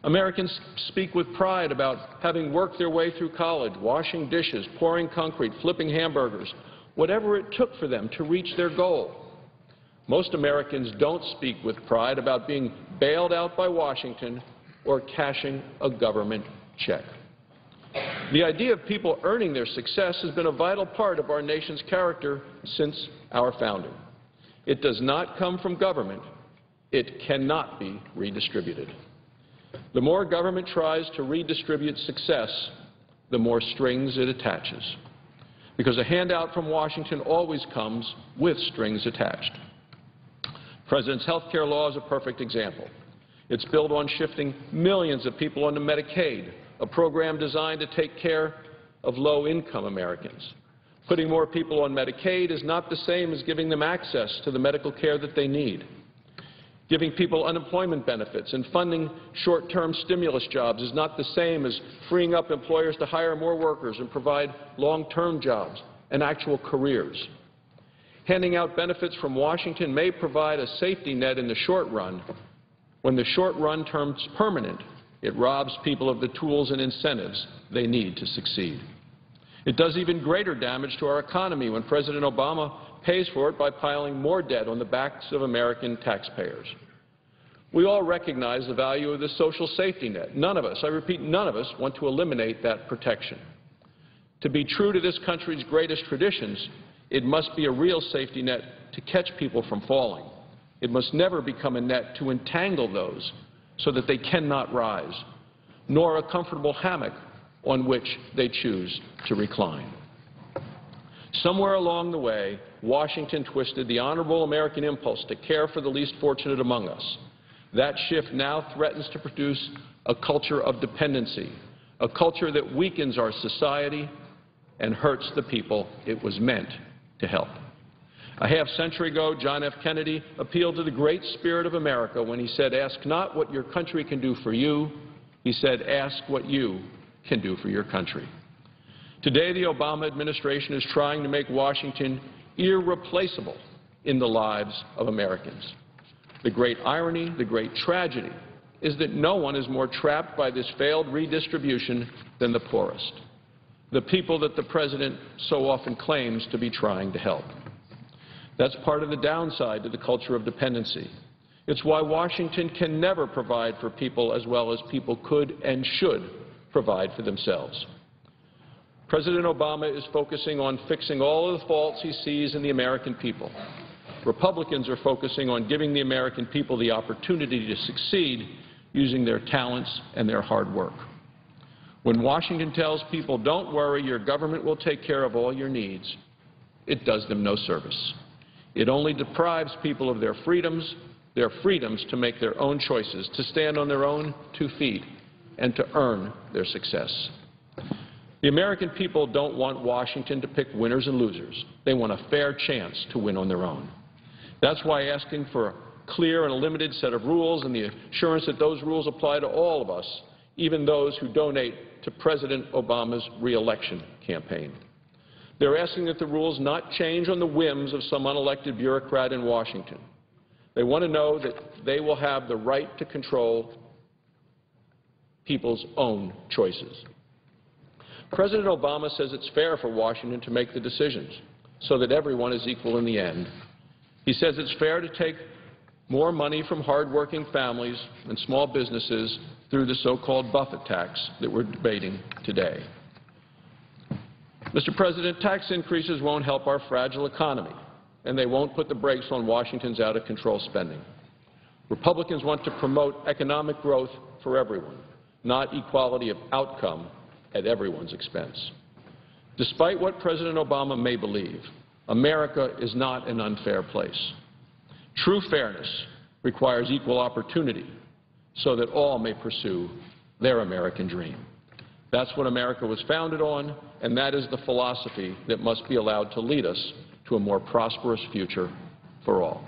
Americans speak with pride about having worked their way through college, washing dishes, pouring concrete, flipping hamburgers, whatever it took for them to reach their goal. Most Americans don't speak with pride about being bailed out by Washington or cashing a government check. The idea of people earning their success has been a vital part of our nation's character since our founding. It does not come from government. It cannot be redistributed. The more government tries to redistribute success, the more strings it attaches. Because a handout from Washington always comes with strings attached. The President's health care law is a perfect example. It's built on shifting millions of people onto Medicaid, a program designed to take care of low-income Americans. Putting more people on Medicaid is not the same as giving them access to the medical care that they need. Giving people unemployment benefits and funding short-term stimulus jobs is not the same as freeing up employers to hire more workers and provide long-term jobs and actual careers. Handing out benefits from Washington may provide a safety net in the short run. When the short run turns permanent, it robs people of the tools and incentives they need to succeed. It does even greater damage to our economy when President Obama pays for it by piling more debt on the backs of American taxpayers. We all recognize the value of the social safety net. None of us, I repeat, none of us want to eliminate that protection. To be true to this country's greatest traditions, it must be a real safety net to catch people from falling. It must never become a net to entangle those so that they cannot rise, nor a comfortable hammock on which they choose to recline. Somewhere along the way, Washington twisted the honorable American impulse to care for the least fortunate among us. That shift now threatens to produce a culture of dependency, a culture that weakens our society and hurts the people it was meant to help. A half-century ago, John F. Kennedy appealed to the great spirit of America when he said, "Ask not what your country can do for you." He said, "Ask what you can do for your country." Today, the Obama administration is trying to make Washington irreplaceable in the lives of Americans. The great irony, the great tragedy, is that no one is more trapped by this failed redistribution than the poorest, the people that the President so often claims to be trying to help. That's part of the downside to the culture of dependency. It's why Washington can never provide for people as well as people could and should provide for themselves. President Obama is focusing on fixing all of the faults he sees in the American people. Republicans are focusing on giving the American people the opportunity to succeed using their talents and their hard work. When Washington tells people, "Don't worry, your government will take care of all your needs," it does them no service. It only deprives people of their freedoms to make their own choices, to stand on their own 2 feet, and to earn their success. The American people don't want Washington to pick winners and losers. They want a fair chance to win on their own. That's why asking for a clear and a limited set of rules and the assurance that those rules apply to all of us, even those who donate to President Obama's re-election campaign. They're asking that the rules not change on the whims of some unelected bureaucrat in Washington. They want to know that they will have the right to control people's own choices. President Obama says it's fair for Washington to make the decisions so that everyone is equal in the end. He says it's fair to take more money from hardworking families and small businesses through the so-called Buffett tax that we're debating today. Mr. President, tax increases won't help our fragile economy, and they won't put the brakes on Washington's out-of-control spending. Republicans want to promote economic growth for everyone, not equality of outcome at everyone's expense. Despite what President Obama may believe, America is not an unfair place. True fairness requires equal opportunity so that all may pursue their American dream. That's what America was founded on, and that is the philosophy that must be allowed to lead us to a more prosperous future for all.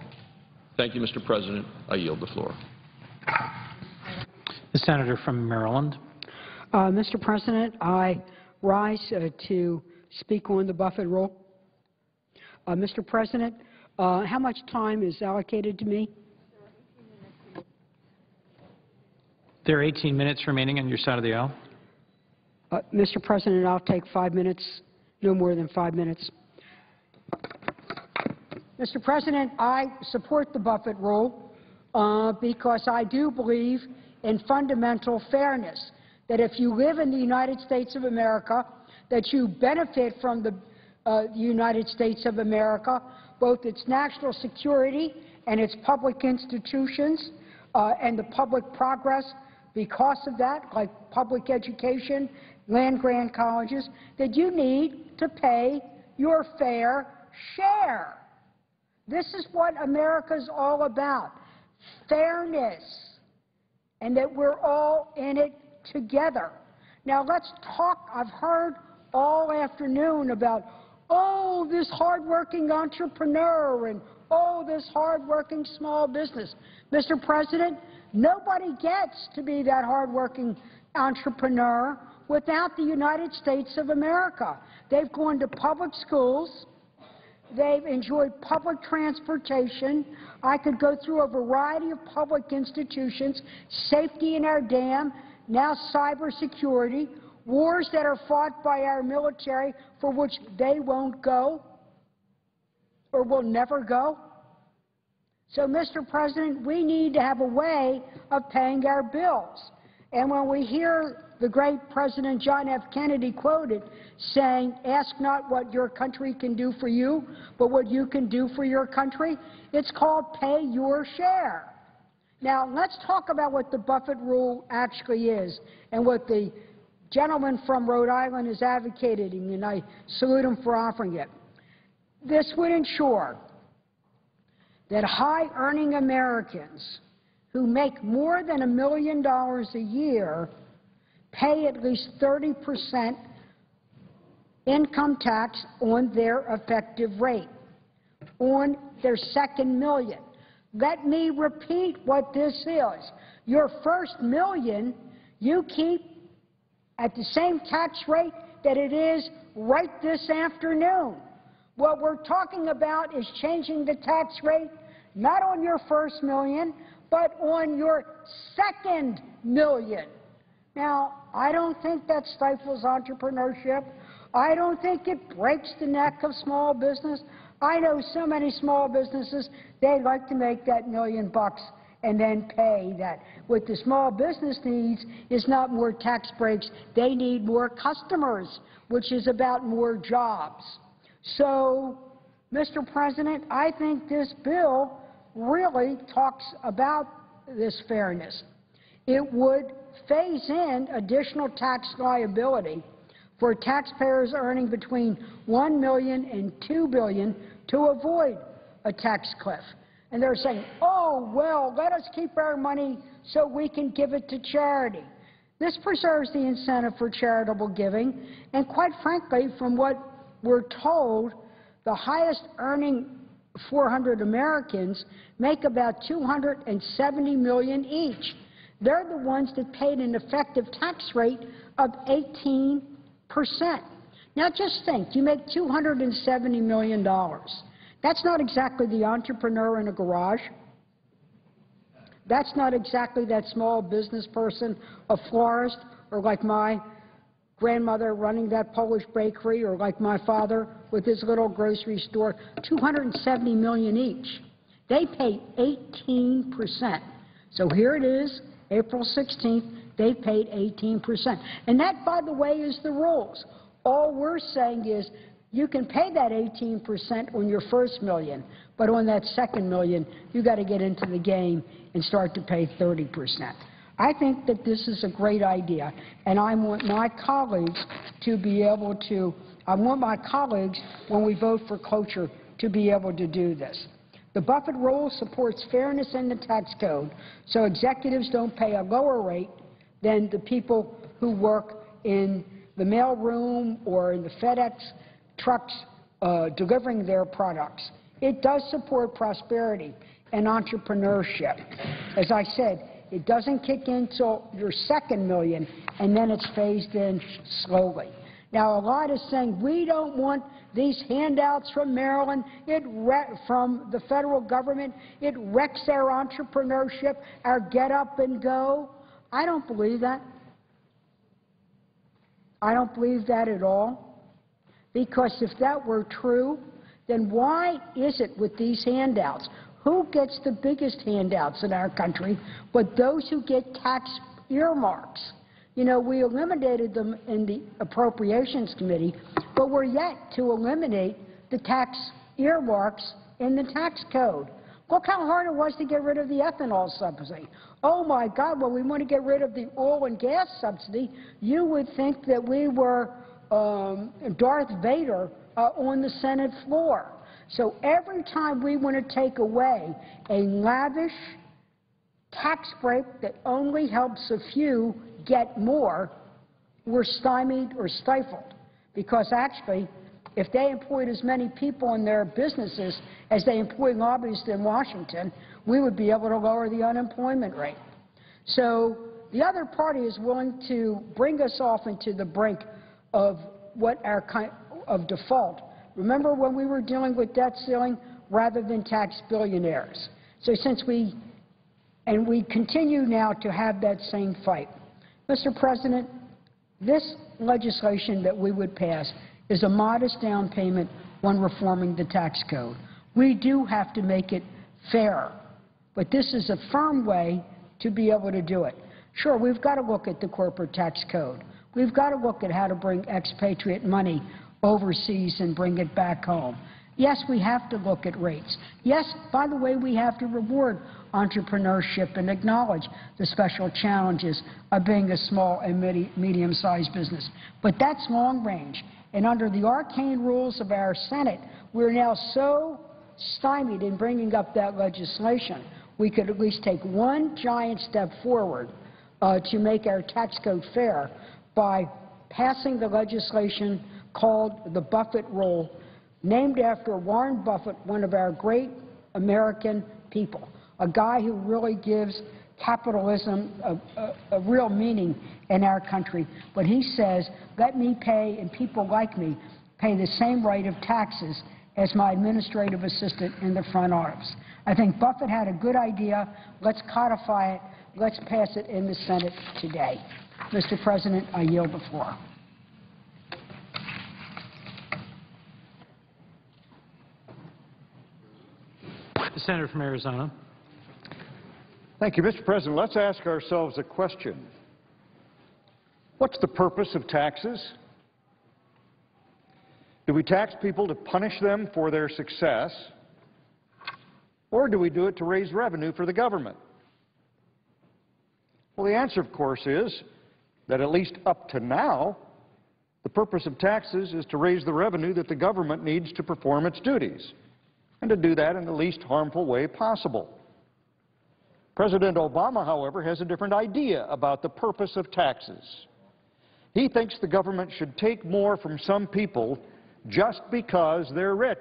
Thank you, Mr. President. I yield the floor. The senator from Maryland. Mr. President, I rise to speak on the Buffett Rule. Mr. President, how much time is allocated to me? There are 18 minutes remaining on your side of the aisle. Mr. President, I'll take 5 minutes, no more than 5 minutes. Mr. President, I support the Buffett Rule because I do believe in fundamental fairness, that if you live in the United States of America, that you benefit from the United States of America, both its national security and its public institutions and the public progress because of that, like public education, land-grant colleges, that you need to pay your fair share. This is what America's all about, fairness, and that we're all in it together. Now let's talk. I've heard all afternoon about, oh, this hardworking entrepreneur and, oh, this hardworking small business. Mr. President, nobody gets to be that hardworking entrepreneur without the United States of America. They've gone to public schools. They've enjoyed public transportation. I could go through a variety of public institutions, safety in our dam, now cybersecurity, wars that are fought by our military for which they won't go or will never go. So, Mr. President, we need to have a way of paying our bills. And when we hear the great President John F. Kennedy quoted saying, ask not what your country can do for you, but what you can do for your country, it's called pay your share. Now, let's talk about what the Buffett Rule actually is and what the gentleman from Rhode Island is advocating, and I salute him for offering it. This would ensure that high-earning Americans who make more than $1 million a year pay at least 30% income tax on their effective rate, on their second million. Let me repeat what this is. Your first million, you keep at the same tax rate that it is right this afternoon. What we're talking about is changing the tax rate not on your first million, but on your second million. Now, I don't think that stifles entrepreneurship. I don't think it breaks the neck of small business. I know so many small businesses, they'd like to make that $1 million and then pay that. What the small business needs is not more tax breaks. They need more customers, which is about more jobs. So, Mr. President, I think this bill really talks about this fairness. It would phase in additional tax liability for taxpayers earning between $1 million and $2 billion to avoid a tax cliff. And they're saying, oh, well, let us keep our money so we can give it to charity. This preserves the incentive for charitable giving, and quite frankly, from what we're told, the highest earning 400 Americans make about $270 million each. They're the ones that paid an effective tax rate of 18%. Now just think, you make $270 million. That's not exactly the entrepreneur in a garage. That's not exactly that small business person, a florist, or like my grandmother running that Polish bakery, or like my father with his little grocery store. $270 million each. They pay 18%. So here it is, April 16th, they paid 18%. And that, by the way, is the rules. All we're saying is you can pay that 18% on your first million, but on that second million, you got to get into the game and start to pay 30%. I think that this is a great idea, and I want my colleagues to be able to, when we vote for cloture, to be able to do this. The Buffett Rule supports fairness in the tax code, so executives don't pay a lower rate than the people who work in the mailroom or in the FedEx trucks delivering their products. It does support prosperity and entrepreneurship. As I said, it doesn't kick in till your second million, and then it's phased in slowly. Now, a lot is saying we don't want these handouts from Maryland, from the federal government. It wrecks our entrepreneurship, our get up and go. I don't believe that. I don't believe that at all. Because if that were true, then why is it with these handouts? Who gets the biggest handouts in our country but those who get tax earmarks? You know, we eliminated them in the Appropriations Committee, but we're yet to eliminate the tax earmarks in the tax code. Look how hard it was to get rid of the ethanol subsidy. Oh, my God, well, we want to get rid of the oil and gas subsidy. You would think that we were Darth Vader on the Senate floor. So every time we want to take away a lavish tax break that only helps a few get more, we're stymied or stifled. Because actually, if they employed as many people in their businesses as they employ lobbyists in Washington, we would be able to lower the unemployment rate. So the other party is willing to bring us off into the brink of of default. Remember when we were dealing with debt ceiling rather than tax billionaires? So we continue now to have that same fight. Mr. President, this legislation that we would pass is a modest down payment when reforming the tax code. We do have to make it fairer, but this is a firm way to be able to do it. Sure, we've got to look at the corporate tax code. We've got to look at how to bring expatriate money overseas and bring it back home. Yes, we have to look at rates. Yes, by the way, we have to reward entrepreneurship and acknowledge the special challenges of being a small and medium-sized business. But that's long range. And under the arcane rules of our Senate, we're now so stymied in bringing up that legislation, we could at least take one giant step forward to make our tax code fair by passing the legislation called the Buffett Rule, named after Warren Buffett, one of our great American people, a guy who really gives capitalism a real meaning in our country. But he says, let me pay, and people like me, pay the same rate of taxes as my administrative assistant in the front office. I think Buffett had a good idea. Let's codify it. Let's pass it in the Senate today. Mr. President, I yield the floor. The senator from Arizona. Thank you, Mr. President. Let's ask ourselves a question. What's the purpose of taxes? Do we tax people to punish them for their success, or do we do it to raise revenue for the government? Well, the answer, of course, is that at least up to now, the purpose of taxes is to raise the revenue that the government needs to perform its duties, and to do that in the least harmful way possible. President Obama, however, has a different idea about the purpose of taxes. He thinks the government should take more from some people just because they're rich,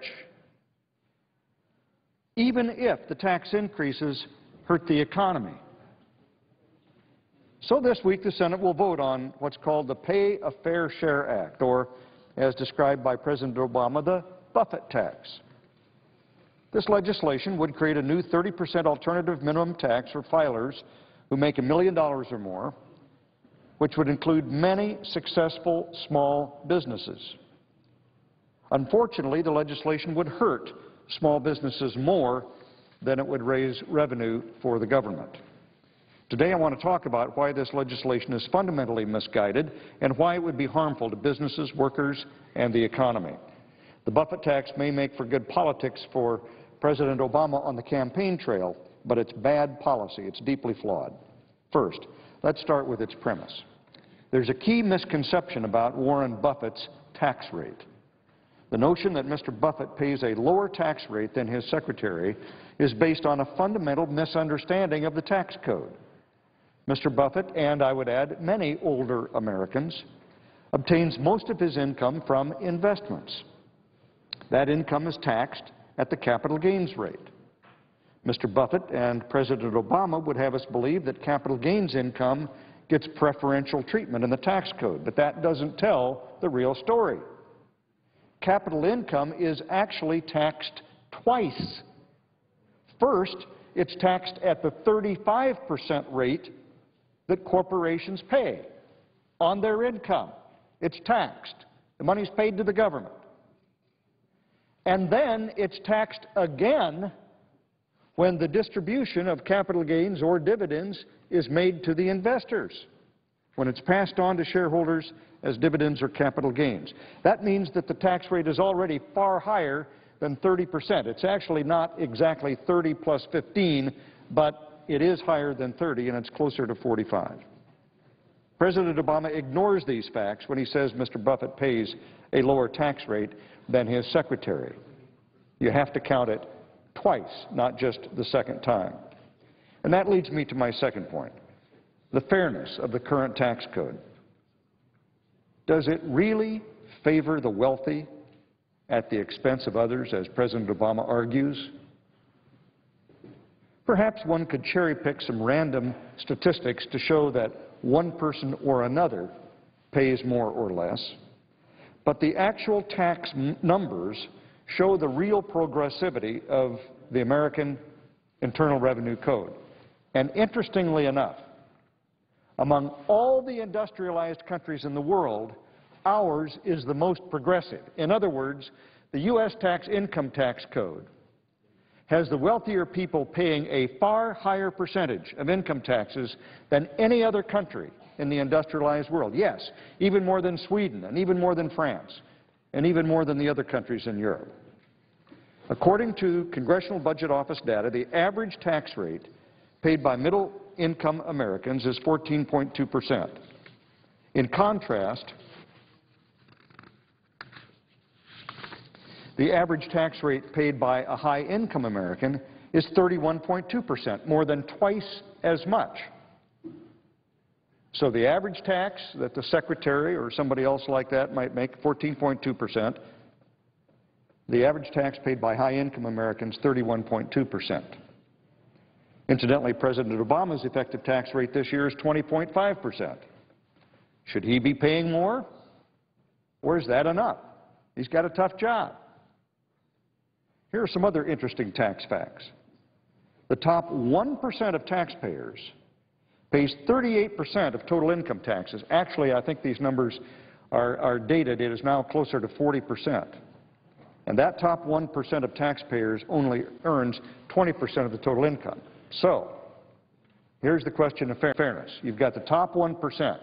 even if the tax increases hurt the economy. So this week the Senate will vote on what's called the Pay a Fair Share Act, or as described by President Obama, the Buffett tax. This legislation would create a new 30% alternative minimum tax for filers who make $1 million or more, which would include many successful small businesses. Unfortunately, the legislation would hurt small businesses more than it would raise revenue for the government. Today I want to talk about why this legislation is fundamentally misguided and why it would be harmful to businesses, workers, and the economy. The Buffett tax may make for good politics for President Obama on the campaign trail, but it's bad policy. It's deeply flawed. First, let's start with its premise. There's a key misconception about Warren Buffett's tax rate. The notion that Mr. Buffett pays a lower tax rate than his secretary is based on a fundamental misunderstanding of the tax code. Mr. Buffett, and I would add many older Americans, obtains most of his income from investments. That income is taxed at the capital gains rate. Mr. Buffett and President Obama would have us believe that capital gains income gets preferential treatment in the tax code, but that doesn't tell the real story. Capital income is actually taxed twice. First, it's taxed at the 35% rate that corporations pay on their income. It's taxed. The money's paid to the government. And then it's taxed again when the distribution of capital gains or dividends is made to the investors, when it's passed on to shareholders as dividends or capital gains. That means that the tax rate is already far higher than 30%. It's actually not exactly 30 plus 15, but it is higher than 30, and it's closer to 45. President Obama ignores these facts when he says Mr. Buffett pays a lower tax rate than his secretary. You have to count it twice, not just the second time. And that leads me to my second point, the fairness of the current tax code. Does it really favor the wealthy at the expense of others, as President Obama argues? Perhaps one could cherry-pick some random statistics to show that one person or another pays more or less, but the actual tax numbers show the real progressivity of the American Internal Revenue Code. And interestingly enough, among all the industrialized countries in the world, ours is the most progressive. In other words, the U.S. income tax code has the wealthier people paying a far higher percentage of income taxes than any other country in the industrialized world. Yes, even more than Sweden, and even more than France, and even more than the other countries in Europe. According to Congressional Budget Office data, the average tax rate paid by middle-income Americans is 14.2%. In contrast, the average tax rate paid by a high-income American is 31.2%, more than twice as much. So the average tax that the secretary or somebody else like that might make, 14.2%. The average tax paid by high-income Americans, 31.2%. Incidentally, President Obama's effective tax rate this year is 20.5%. Should he be paying more, or is that enough? He's got a tough job. Here are some other interesting tax facts. The top 1% of taxpayers pays 38% of total income taxes. Actually, I think these numbers are dated. It is now closer to 40%. And that top 1% of taxpayers only earns 20% of the total income. So, here's the question of fairness. You've got the top 1%.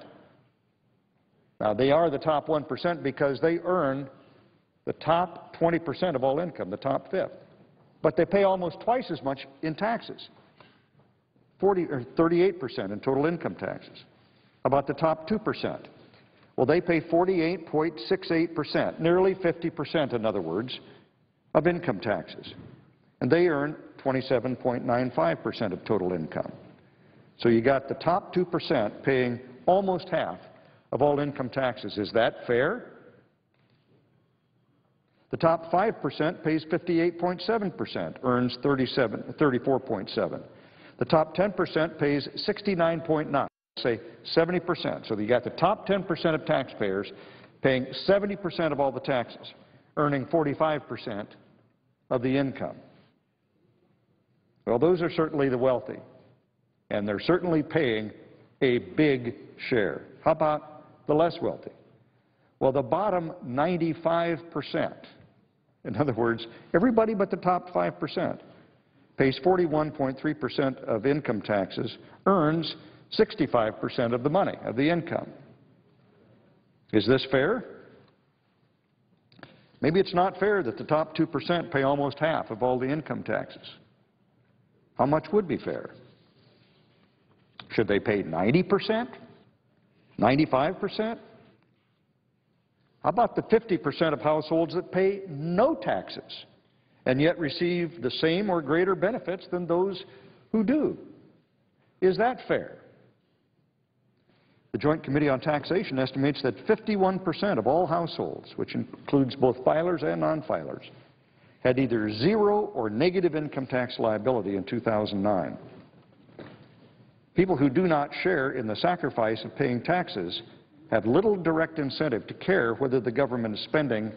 Now, they are the top 1% because they earn the top 20% of all income, the top fifth. But they pay almost twice as much in taxes, 38% in total income taxes. About the top 2%. Well, they pay 48.68%, nearly 50%, in other words, of income taxes. And they earn 27.95% of total income. So you got the top 2% paying almost half of all income taxes. Is that fair? The top 5% pays 58.7%, earns 34.7. The top 10% pays 69.9, say 70%. So you got the top 10% of taxpayers paying 70% of all the taxes, earning 45% of the income. Well, those are certainly the wealthy, and they're certainly paying a big share. How about the less wealthy? Well, the bottom 95%, in other words, everybody but the top 5%, pays 41.3% of income taxes, earns 65% of the money, of the income. Is this fair? Maybe it's not fair that the top 2% pay almost half of all the income taxes. How much would be fair? Should they pay 90%? 95%? How about the 50% of households that pay no taxes and yet receive the same or greater benefits than those who do? Is that fair? The Joint Committee on Taxation estimates that 51% of all households, which includes both filers and non-filers, had either zero or negative income tax liability in 2009. People who do not share in the sacrifice of paying taxes have little direct incentive to care whether the government is spending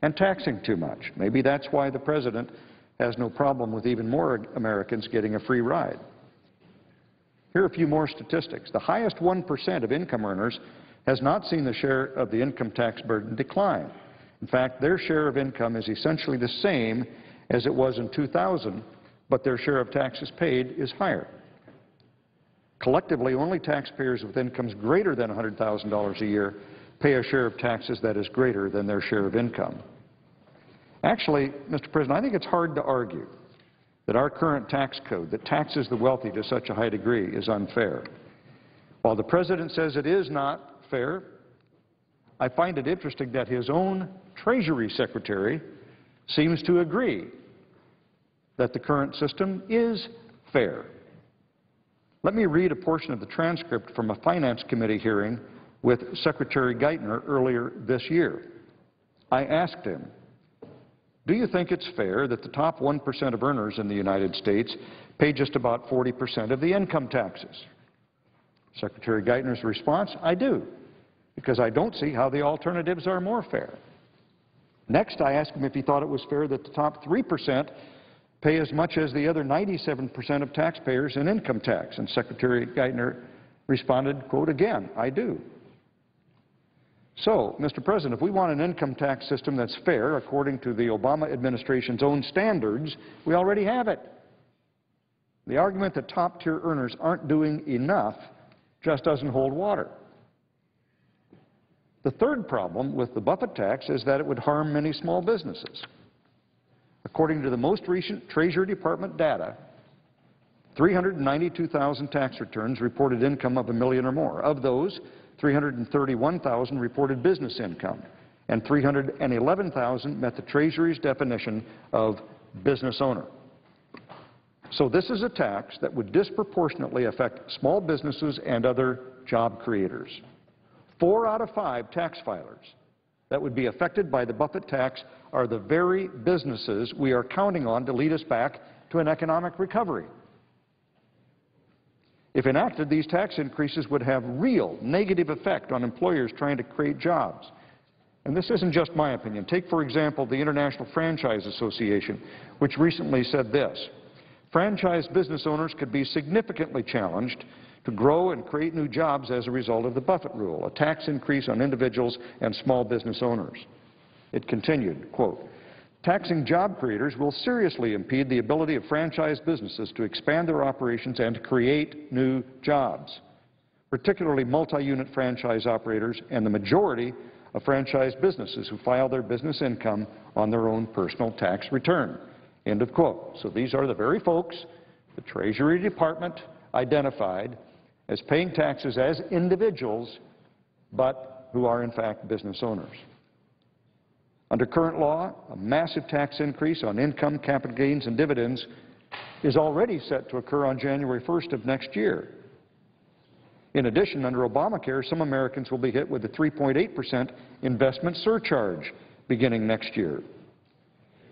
and taxing too much. Maybe that's why the President has no problem with even more Americans getting a free ride. Here are a few more statistics. The highest 1% of income earners has not seen the share of the income tax burden decline. In fact, their share of income is essentially the same as it was in 2000, but their share of taxes paid is higher. Collectively, only taxpayers with incomes greater than $100,000 a year pay a share of taxes that is greater than their share of income. Actually, Mr. President, I think it's hard to argue that our current tax code that taxes the wealthy to such a high degree is unfair. While the President says it is not fair, I find it interesting that his own Treasury Secretary seems to agree that the current system is fair. Let me read a portion of the transcript from a Finance Committee hearing with Secretary Geithner earlier this year. I asked him, do you think it's fair that the top 1% of earners in the United States pay just about 40% of the income taxes? Secretary Geithner's response, I do, because I don't see how the alternatives are more fair. Next, I asked him if he thought it was fair that the top 3% pay as much as the other 97% of taxpayers in income tax. And Secretary Geithner responded, quote, again, I do. So, Mr. President, if we want an income tax system that's fair according to the Obama administration's own standards, we already have it. The argument that top-tier earners aren't doing enough just doesn't hold water. The third problem with the Buffett tax is that it would harm many small businesses. According to the most recent Treasury Department data, 392,000 tax returns reported income of $1 million or more. Of those, 331,000 reported business income, and 311,000 met the Treasury's definition of business owner. So this is a tax that would disproportionately affect small businesses and other job creators. 4 out of 5 tax filers that would be affected by the Buffett tax are the very businesses we are counting on to lead us back to an economic recovery. If enacted, these tax increases would have real negative effect on employers trying to create jobs. And this isn't just my opinion. Take, for example, the International Franchise Association, which recently said this: franchise business owners could be significantly challenged to grow and create new jobs as a result of the Buffett Rule, a tax increase on individuals and small business owners. It continued, quote, taxing job creators will seriously impede the ability of franchise businesses to expand their operations and to create new jobs, particularly multi-unit franchise operators and the majority of franchise businesses who file their business income on their own personal tax return. End of quote. So these are the very folks the Treasury Department identified as paying taxes as individuals, but who are in fact business owners. Under current law, a massive tax increase on income, capital gains, and dividends is already set to occur on January 1st of next year. In addition, under Obamacare, some Americans will be hit with a 3.8% investment surcharge beginning next year.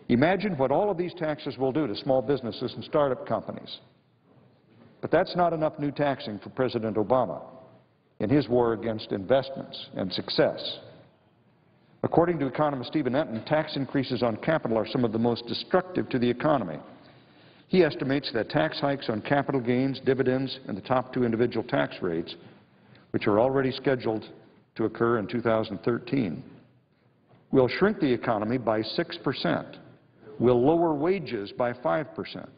Imagine what all of these taxes will do to small businesses and startup companies. But that's not enough new taxing for President Obama in his war against investments and success. According to economist Stephen Enton, tax increases on capital are some of the most destructive to the economy. He estimates that tax hikes on capital gains, dividends, and the top two individual tax rates, which are already scheduled to occur in 2013, will shrink the economy by 6%, will lower wages by 5%,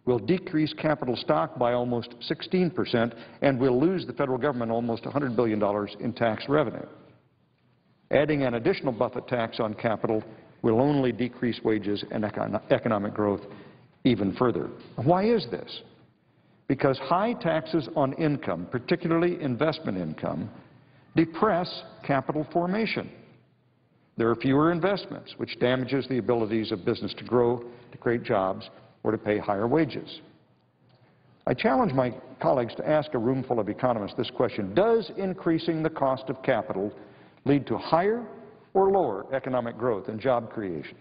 will decrease capital stock by almost 16%, and will lose the federal government almost $100 billion in tax revenue. Adding an additional Buffett tax on capital will only decrease wages and economic growth even further. Why is this? Because high taxes on income, particularly investment income, depress capital formation. There are fewer investments, which damages the abilities of business to grow, to create jobs, or to pay higher wages. I challenge my colleagues to ask a room full of economists this question: does increasing the cost of capital lead to higher or lower economic growth and job creation?